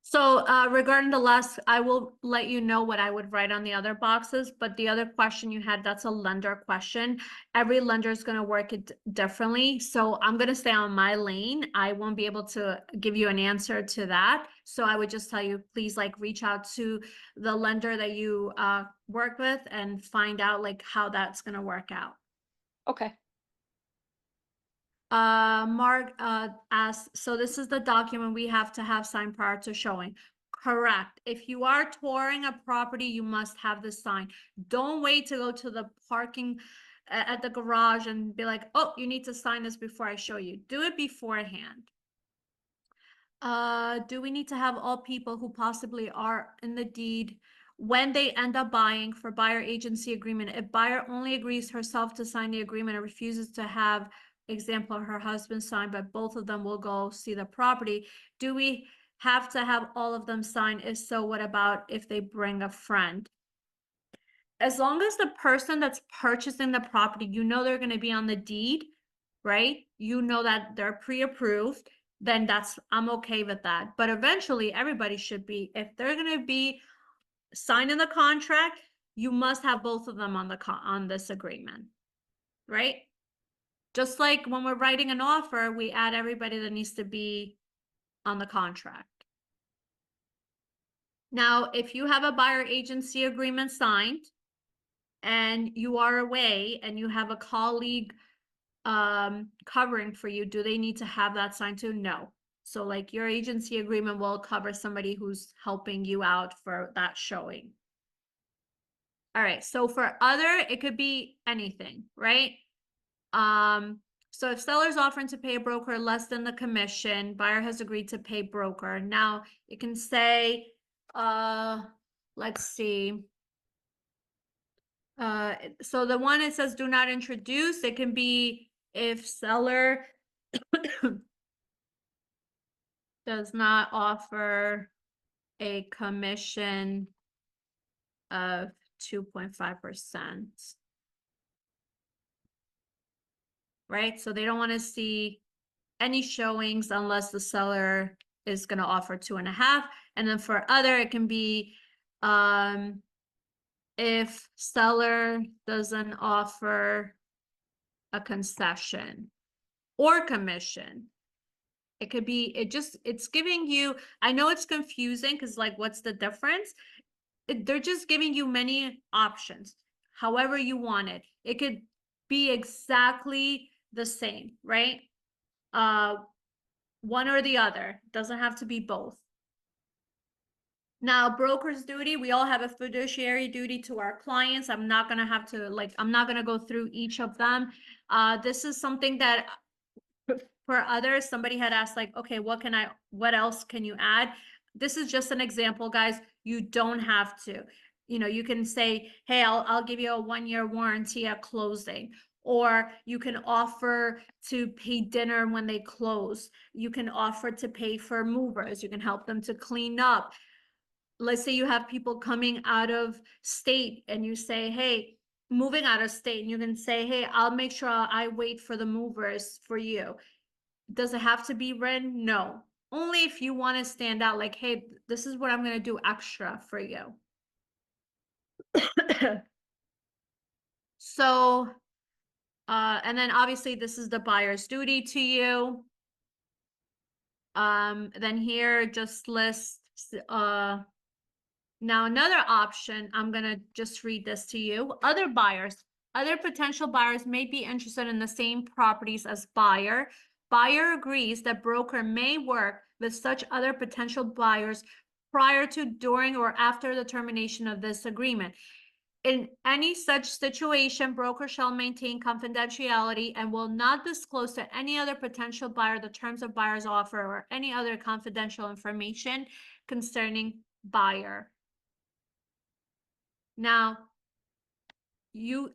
So regarding the last, I will let you know what I would write on the other boxes, but the other question you had, that's a lender question. Every lender is going to work it differently. So I'm going to stay on my lane. I won't be able to give you an answer to that. So I would just tell you, please like reach out to the lender that you work with and find out like how that's going to work out. Okay. Mark asks, so this is the document we have to have signed prior to showing. Correct. If you are touring a property, you must have the sign. Don't wait to go to the parking at the garage and be like, oh, you need to sign this before I show you. Do it beforehand. Do we need to have all people who possibly are in the deed when they end up buying for buyer agency agreement? If buyer only agrees herself to sign the agreement and refuses to have, example, her husband sign, but both of them will go see the property, do we have to have all of them sign? If so, what about if they bring a friend? As long as the person that's purchasing the property, you know they're going to be on the deed, right? You know that they're pre-approved, then I'm okay with that. But eventually everybody should be, if they're going to be signing the contract, you must have both of them on this agreement, right? Just like when we're writing an offer, we add everybody that needs to be on the contract. Now, if you have a buyer agency agreement signed and you are away and you have a colleague covering for you, do they need to have that signed too? No. So like your agency agreement will cover somebody who's helping you out for that showing. All right, so for other, it could be anything, right? So if seller's offering to pay a broker less than the commission, buyer has agreed to pay broker. Now it can say, let's see. So the one it says do not introduce, it can be if seller does not offer a commission of 2.5%. Right? So they don't want to see any showings unless the seller is going to offer 2.5. And then for other, it can be if seller doesn't offer a concession or commission. It could be, it's giving you, I know it's confusing because like, what's the difference? They're just giving you many options, however you want it. It could be exactly the same, right? One or the other, doesn't have to be both. Now, broker's duty, we all have a fiduciary duty to our clients. I'm not gonna have to, like, I'm not gonna go through each of them. This is something that for others, somebody had asked like, okay, what else can you add? This is just an example, guys. You don't have to, you can say, hey, I'll give you a 1-year warranty at closing, or you can offer to pay dinner when they close. You can offer to pay for movers. You can help them to clean up. Let's say you have people coming out of state and you say, hey, moving out of state, and you can say, hey, I'll make sure I wait for the movers for you. Does it have to be written? No. Only if you want to stand out, like, hey, this is what I'm going to do extra for you. So, and then obviously this is the buyer's duty to you. Then here just list, now another option, I'm going to just read this to you. Other potential buyers may be interested in the same properties as buyer. Buyer agrees that broker may work with such other potential buyers prior to, during, or after the termination of this agreement. In any such situation, broker shall maintain confidentiality and will not disclose to any other potential buyer the terms of buyer's offer or any other confidential information concerning buyer. Now,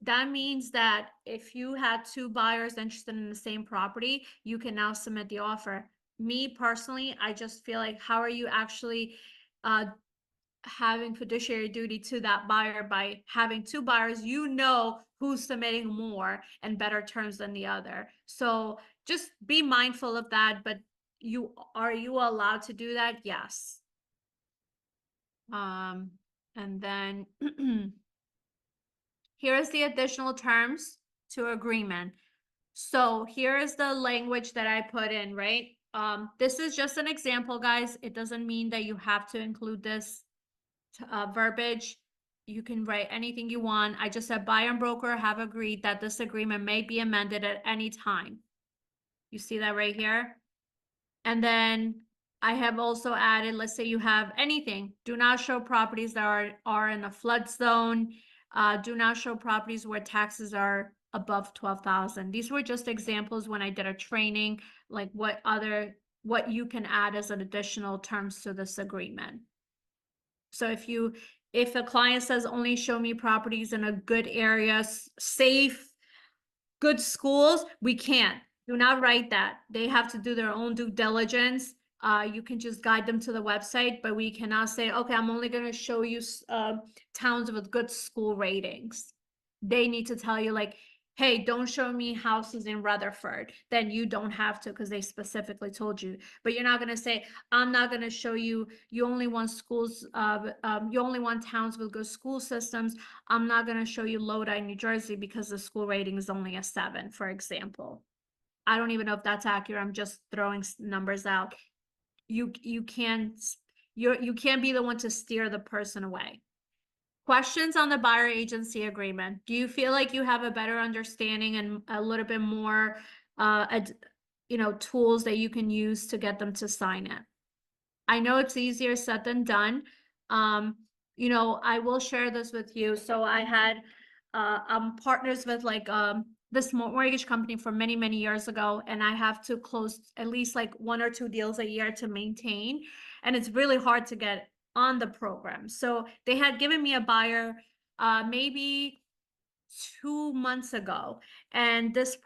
that means that if you had two buyers interested in the same property, you can now submit the offer. Me personally, I just feel like, how are you actually having fiduciary duty to that buyer by having two buyers? You know who's submitting more and better terms than the other. So just be mindful of that. But are you allowed to do that? Yes. And then here is the additional terms to agreement. So here is the language that I put in, right? This is just an example, guys. It doesn't mean that you have to include this verbiage. You can write anything you want. I just said buyer and broker have agreed that this agreement may be amended at any time. You see that right here? And then I have also added, let's say you have anything. Do not show properties that are in a flood zone. Do not show properties where taxes are above 12,000. These were just examples when I did a training, like what you can add as an additional terms to this agreement. So if a client says only show me properties in a good area, safe, good schools, we can't. Do not write that. They have to do their own due diligence. You can just guide them to the website, but we cannot say, okay, I'm only going to show you towns with good school ratings. They need to tell you like, hey, don't show me houses in Rutherford. Then you don't have to because they specifically told you. But you're not going to say, I'm not going to show you, you only want schools, you only want towns with good school systems. I'm not going to show you Lodi, New Jersey, because the school rating is only a 7, for example. I don't even know if that's accurate. I'm just throwing numbers out. You can't be the one to steer the person away. Questions on the buyer agency agreement. Do you feel like you have a better understanding and a little bit more, tools that you can use to get them to sign it? I know it's easier said than done. I will share this with you. So I had, I'm partners with like, this mortgage company for many, many years ago, and I have to close at least like 1 or 2 deals a year to maintain. And it's really hard to get on the program. So they had given me a buyer, maybe 2 months ago, and this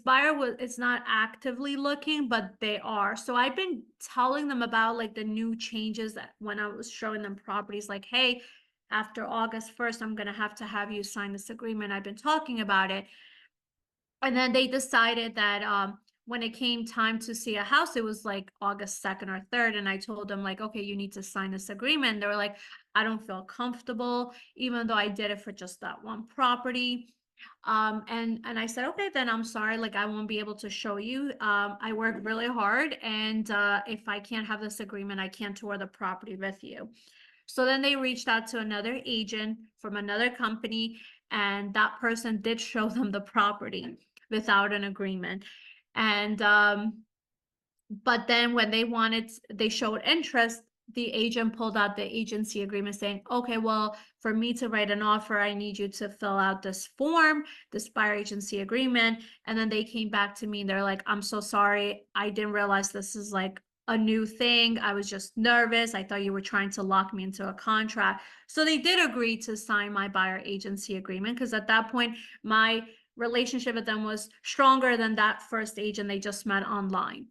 buyer is not actively looking, but they are. So I've been telling them about like the new changes that when I was showing them properties, like, hey, after August 1st, I'm going to have you sign this agreement. I've been talking about it. And then they decided that when it came time to see a house, it was like August 2nd or 3rd. And I told them like, okay, you need to sign this agreement. They were like, I don't feel comfortable, even though I did it for just that one property. And I said, okay, then I'm sorry, like I won't be able to show you. I worked really hard, and if I can't have this agreement, I can't tour the property with you. So then they reached out to another agent from another company, and that person did show them the property without an agreement. And but then when they showed interest, the agent pulled out the agency agreement saying, okay, well, for me to write an offer, I need you to fill out this form, this buyer agency agreement. And then they came back to me and they're like, I'm so sorry. I didn't realize this is like a new thing. I was just nervous. I thought you were trying to lock me into a contract. So they did agree to sign my buyer agency agreement, because at that point, my relationship with them was stronger than that first agent they just met online.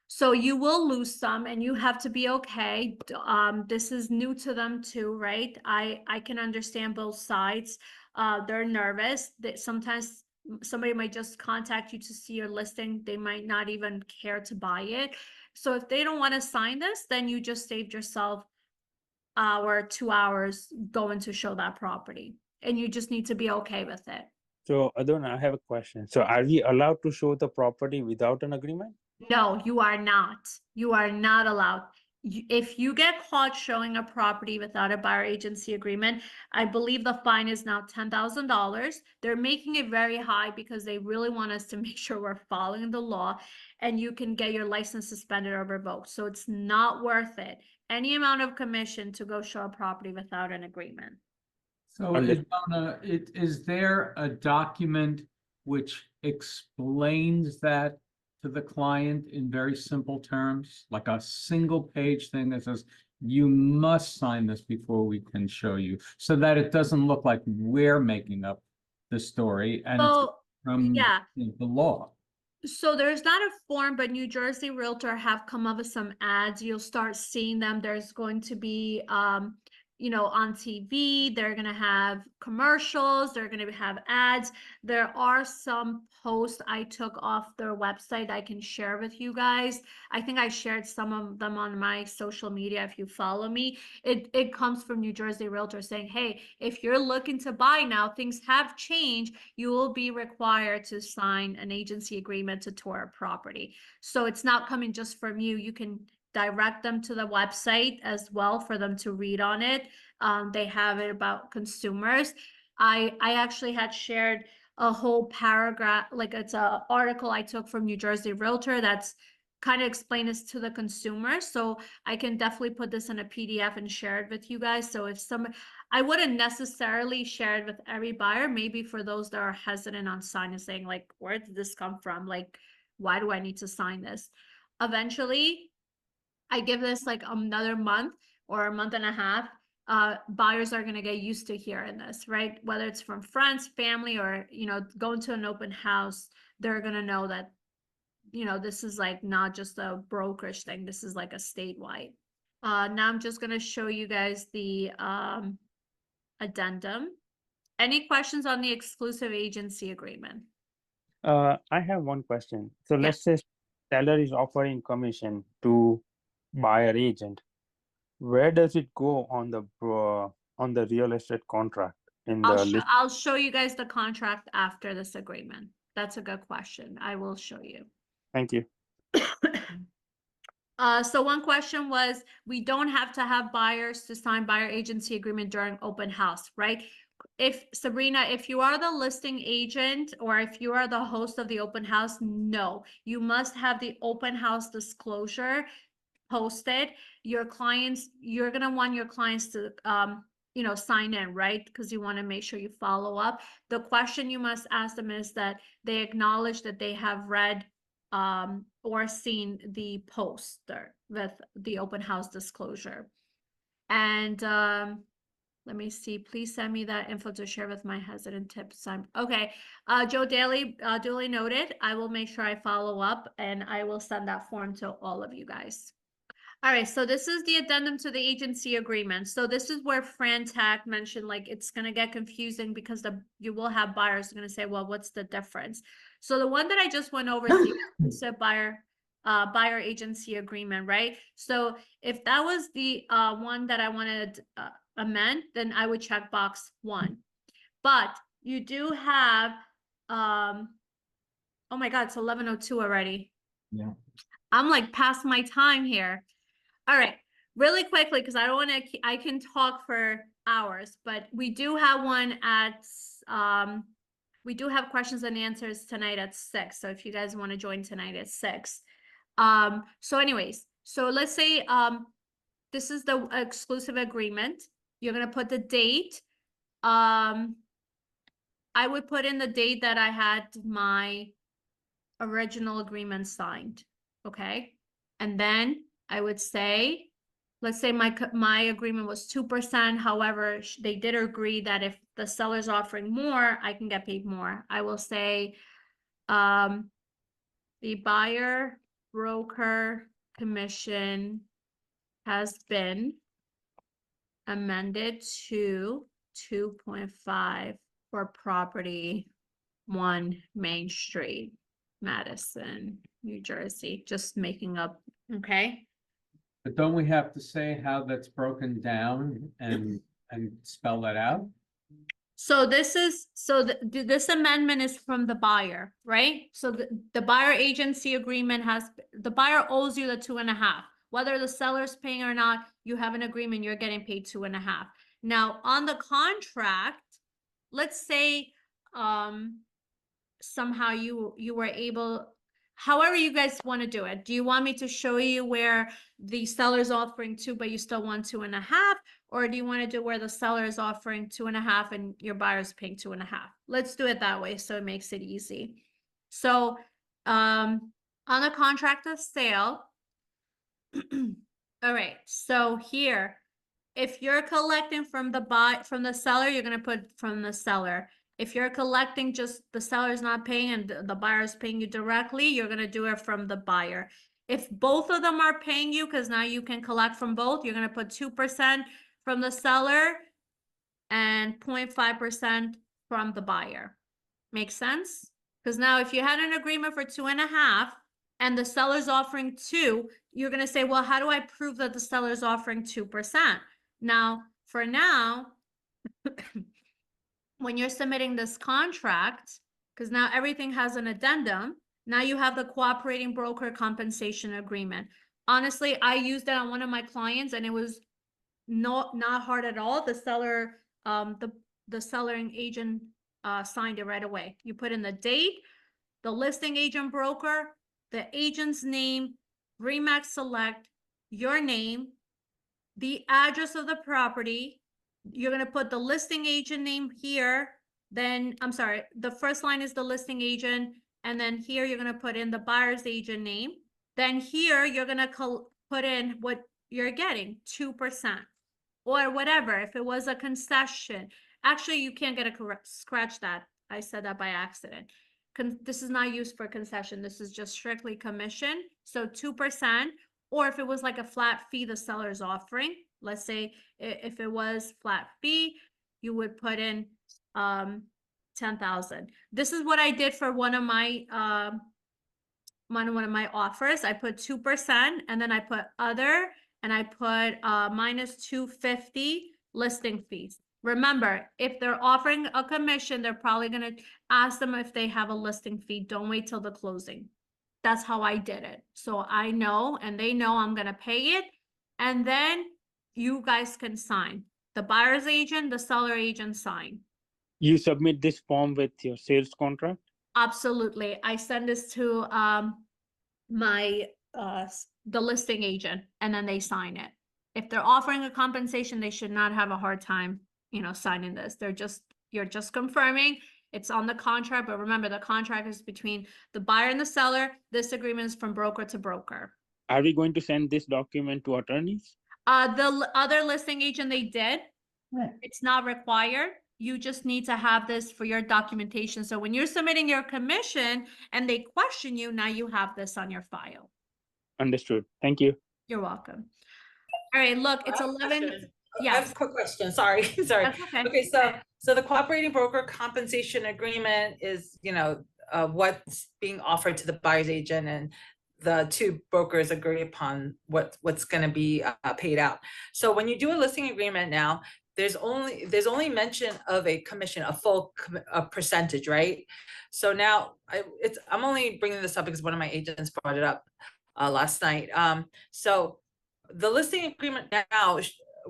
So you will lose some, and you have to be okay. This is new to them too, right? I can understand both sides. They're nervous that sometimes somebody might just contact you to see your listing. They might not even care to buy it. So if they don't want to sign this, then you just saved yourself hour, 2 hours going to show that property, and you just need to be okay with it. So Adon, I have a question. So are we allowed to show the property without an agreement? No, you are not. You are not allowed. If you get caught showing a property without a buyer agency agreement, I believe the fine is now $10,000. They're making it very high because they really want us to make sure we're following the law, and you can get your license suspended or revoked. So it's not worth it. Any amount of commission to go show a property without an agreement. So Donna, is there a document which explains that to the client in very simple terms? Like a single page thing that says, you must sign this before we can show you, so that it doesn't look like we're making up the story and it's So, from yeah. the law. So there's not a form, but New Jersey Realtor have come up with some ads. You'll start seeing them. There's going to be, you know, on TV, they're going to have commercials, they're going to have ads. There are some posts I took off their website I can share with you guys. I think I shared some of them on my social media if you follow me. It comes from New Jersey Realtor saying, hey, if you're looking to buy now, things have changed. You will be required to sign an agency agreement to tour a property. So it's not coming just from you. You can direct them to the website as well for them to read on it. They have it about consumers. I actually had shared a whole paragraph, like it's a article I took from New Jersey Realtor that's kind of explain this to the consumer. So I can definitely put this in a PDF and share it with you guys. So if I wouldn't necessarily share it with every buyer, maybe for those that are hesitant on signing, saying like, where did this come from? Like, why do I need to sign this? Eventually, I give this like another month or a month and a half. Buyers are going to get used to hearing this, right? Whether it's from friends, family, or, you know, going to an open house, they're going to know that, you know, this is like not just a brokerage thing. This is like a statewide. Now I'm just going to show you guys the addendum. Any questions on the exclusive agency agreement? I have one question. So Yeah. let's say seller is offering commission to buyer agent. Where does it go on the real estate contract in the list? I'll show you guys the contract after this agreement. That's a good question. I will show you. Thank you. So one question was, we don't have to have buyers to sign buyer agency agreement during open house, right? If Sabrina, if you are the listing agent or if you are the host of the open house, no, you must have the open house disclosure posted. Your clients, you're going to want your clients to, you know, sign in, right? Because you want to make sure you follow up. The question you must ask them is that they acknowledge that they have read or seen the poster with the open house disclosure. And let me see, please send me that info to share with my hesitant tips. Okay, Joe Daly, duly noted. I will make sure I follow up and I will send that form to all of you guys. All right, so this is the addendum to the agency agreement. So this is where Fran Tack mentioned, like, it's going to get confusing because you will have buyers going to say, well, what's the difference? So the one that I just went over is the exclusive buyer agency agreement, right? So if that was the one that I wanted to amend, then I would check box 1. But you do have, oh my God, it's 11:02 already. Yeah. I'm like past my time here. All right, really quickly, because I don't want to, I can talk for hours, but we do have one at, we do have questions and answers tonight at 6. So if you guys want to join tonight at 6. So anyways, so let's say, this is the exclusive agreement. You're going to put the date. I would put in the date that I had my original agreement signed. Okay. And then I would say, let's say my agreement was 2%. However, they did agree that if the seller's offering more, I can get paid more. I will say, the buyer broker commission has been amended to 2.5 for property 1 Main Street, Madison, New Jersey, just making up, okay? But don't we have to say how that's broken down and spell that out? So this is, so this amendment is from the buyer, right? So the buyer agency agreement has, the buyer owes you the 2.5. Whether the seller's paying or not, you have an agreement, you're getting paid 2.5. Now, on the contract, let's say, somehow you were able, however you guys want to do it. Do you want me to show you where the seller's offering 2, but you still want 2.5? Or do you want to do where the seller is offering 2.5 and your buyer's paying 2.5? Let's do it that way so it makes it easy. So on the contract of sale, all right, so here, if you're collecting from the seller, you're gonna put from the seller. If you're collecting just the seller's not paying and the buyer's paying you directly, you're gonna do it from the buyer. If both of them are paying you, because now you can collect from both, you're gonna put 2% from the seller and 0.5% from the buyer. Make sense? Because now if you had an agreement for 2.5 and the seller's offering 2, you're gonna say, well, how do I prove that the seller's offering 2%? Now, for now, when you're submitting this contract, because now everything has an addendum, now you have the cooperating broker compensation agreement. Honestly, I used it on one of my clients and it was not hard at all. The seller, the selling agent signed it right away. You put in the date, the listing agent broker, the agent's name, Remax Select, your name, the address of the property. You're gonna put the listing agent name here. Then, I'm sorry, the first line is the listing agent. And then here you're gonna put in the buyer's agent name. Then here you're gonna put in what you're getting, 2%. Or whatever, if it was a concession. Actually, you can't get a correct, scratch that. I said that by accident. This is not used for concession. This is just strictly commission. So 2%, or if it was like a flat fee the seller's offering, let's say if it was flat fee, you would put in 10,000. This is what I did for one of my one of my offers. I put 2% and then I put other and I put minus 250 listing fees. Remember, if they're offering a commission, they're probably gonna ask them if they have a listing fee. Don't wait till the closing. That's how I did it. So I know, and they know I'm gonna pay it. And then you guys can sign. The buyer's agent, the seller agent sign. You submit this form with your sales contract? Absolutely. I send this to my the listing agent and then they sign it. If they're offering a compensation, they should not have a hard time, signing this. You're just confirming it's on the contract, but remember the contract is between the buyer and the seller. This agreement is from broker to broker. Are we going to send this document to attorneys? The other listing agent, they did. Right. It's not required. You just need to have this for your documentation. So when you're submitting your commission and they question you, now you have this on your file. Understood. Thank you. You're welcome. All right, look, it's I have a 11. question. I have Yes, a quick question. Sorry, sorry. that's okay. Okay, so the cooperating broker compensation agreement is, what's being offered to the buyer's agent, and the two brokers agree upon what's going to be paid out. So when you do a listing agreement now, there's only mention of a commission, a percentage, right? So now I'm only bringing this up because one of my agents brought it up last night. So the listing agreement now,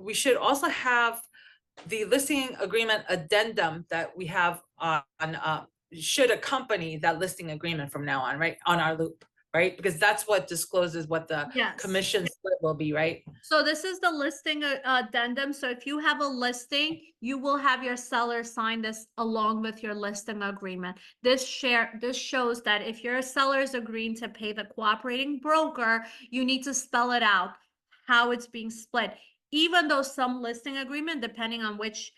we should also have the listing agreement addendum that we have on should accompany that listing agreement from now on, right? On our loop, right? Because that's what discloses what the Yes. commission split will be, right? So this is the listing addendum. So if you have a listing, you will have your seller sign this along with your listing agreement. This shows that if your seller is agreeing to pay the cooperating broker, you need to spell it out how it's being split. Even though some listing agreement, depending on which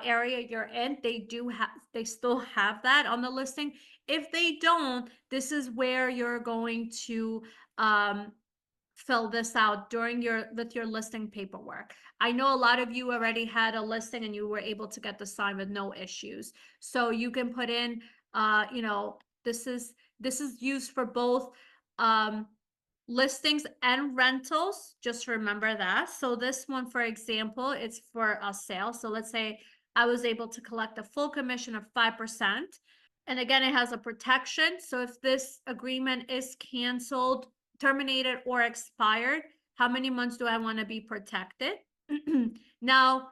area you're in, they still have that on the listing. If they don't, this is where you're going to fill this out with your listing paperwork. I know a lot of you already had a listing and you were able to get the sign with no issues. So you can put in, this is used for both listings and rentals. Just remember that. So this one, for example, it's for a sale. So let's say I was able to collect a full commission of 5%. And again, it has a protection. So if this agreement is canceled, terminated, or expired, how many months do I want to be protected? Now,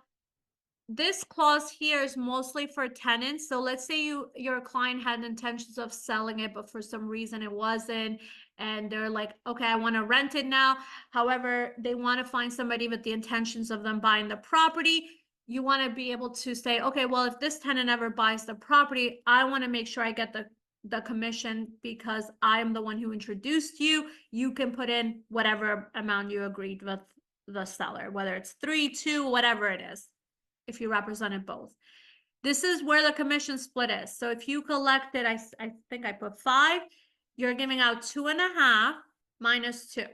this clause here is mostly for tenants. So let's say your client had intentions of selling it, but for some reason it wasn't, and they're like, okay, I want to rent it now. However, they want to find somebody with the intentions of them buying the property. You want to be able to say, okay, well, if this tenant ever buys the property, I want to make sure I get the commission because I'm the one who introduced you. You can put in whatever amount you agreed with the seller, whether it's 3, 2, whatever it is, if you represented both. This is where the commission split is. So if you collected, I think I put 5, you're giving out 2.5 minus 2.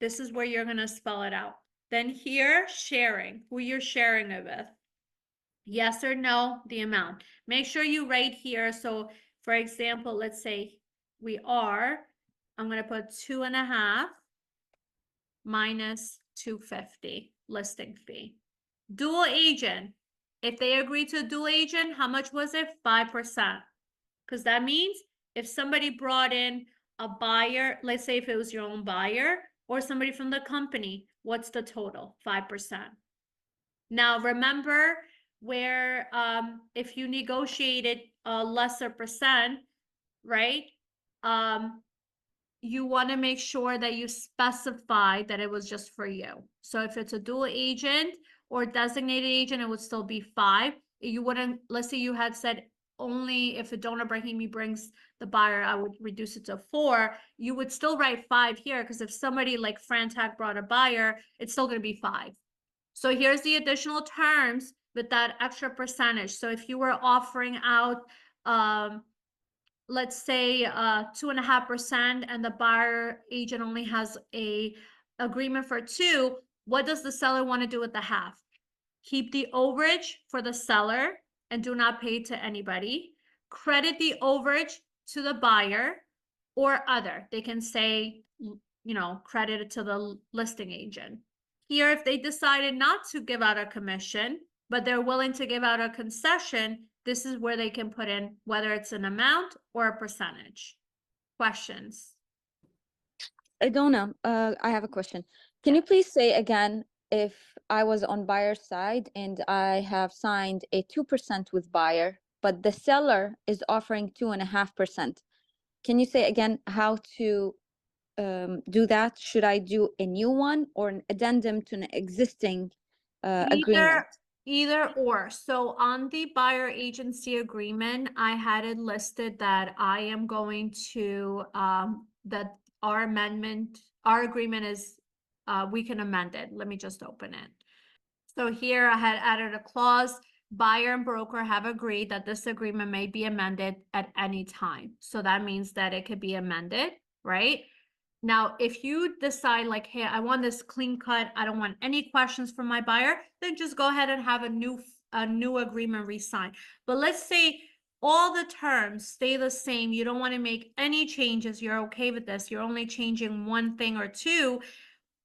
This is where you're gonna spell it out. Then here, sharing, who you're sharing it with. Yes or no, the amount. Make sure you write here. So for example, let's say I'm gonna put 2.5 minus 250 listing fee. Dual agent, if they agree to a dual agent, how much was it? 5%. Because that means if somebody brought in a buyer, let's say if it was your own buyer or somebody from the company, what's the total? 5%. Now remember where if you negotiated a lesser percent, right? You want to make sure that you specify that it was just for you. So if it's a dual agent or designated agent, it would still be 5. You wouldn't, let's say you had said only if a donor Brahimi brings the buyer, I would reduce it to 4. You would still write 5 here because if somebody like Frantac brought a buyer, it's still going to be 5. So here's the additional terms with that extra percentage. So if you were offering out, let's say 2.5% and the buyer agent only has a agreement for 2, what does the seller want to do with the half? Keep the overage for the seller and do not pay to anybody. Credit the overage to the buyer or other. They can say, credit it to the listing agent. Here, if they decided not to give out a commission, but they're willing to give out a concession, this is where they can put in whether it's an amount or a percentage. Questions? Donna, I have a question. Can you please say again, if I was on buyer's side and I have signed a 2% with buyer, but the seller is offering 2.5%, can you say again how to do that? Should I do a new one or an addendum to an existing agreement? Either or. So on the buyer agency agreement, I had it listed that I am going to, that our agreement is, we can amend it. Let me just open it. So here I had added a clause, buyer and broker have agreed that this agreement may be amended at any time. So that means that it could be amended, right? Now, if you decide like, hey, I want this clean cut, I don't want any questions from my buyer, then just go ahead and have a new agreement re-signed. But let's say all the terms stay the same, you don't want to make any changes, you're okay with this, you're only changing one thing or two,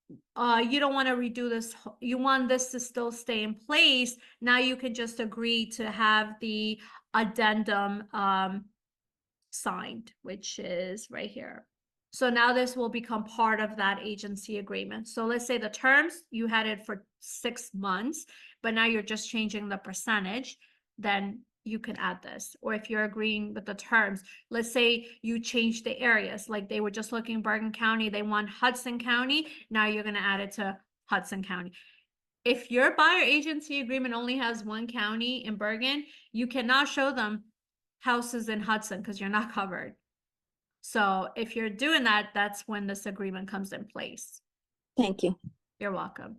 you don't want to redo this, you want this to still stay in place. Now you can just agree to have the addendum signed, which is right here. So now this will become part of that agency agreement. So let's say the terms, you had it for 6 months, but now you're just changing the percentage, then you can add this. Or if you're agreeing with the terms, let's say you change the areas, like they were just looking Bergen County, they want Hudson County, now you're going to add it to Hudson County. If your buyer agency agreement only has 1 county in Bergen, you cannot show them houses in Hudson because you're not covered. So if you're doing that, that's when this agreement comes in place. Thank you. You're welcome.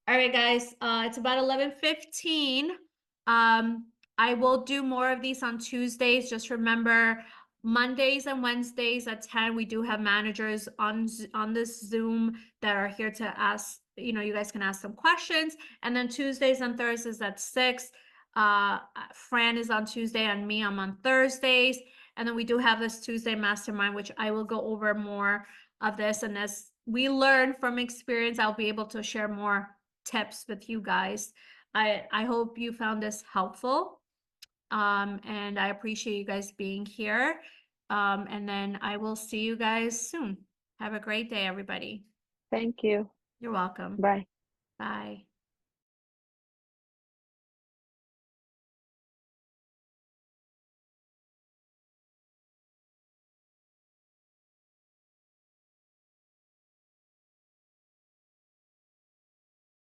All right, guys, it's about 11:15. I will do more of these on Tuesdays. Just remember, Mondays and Wednesdays at 10, we do have managers on this Zoom that are here to ask, you guys can ask some questions. And then Tuesdays and Thursdays at 6. Fran is on Tuesday and me, I'm on Thursdays. And then we do have this Tuesday mastermind, which I will go over more of this. And as we learn from experience, I'll be able to share more tips with you guys. I hope you found this helpful. And I appreciate you guys being here. And then I will see you guys soon. Have a great day, everybody. Thank you. You're welcome. Bye. Bye.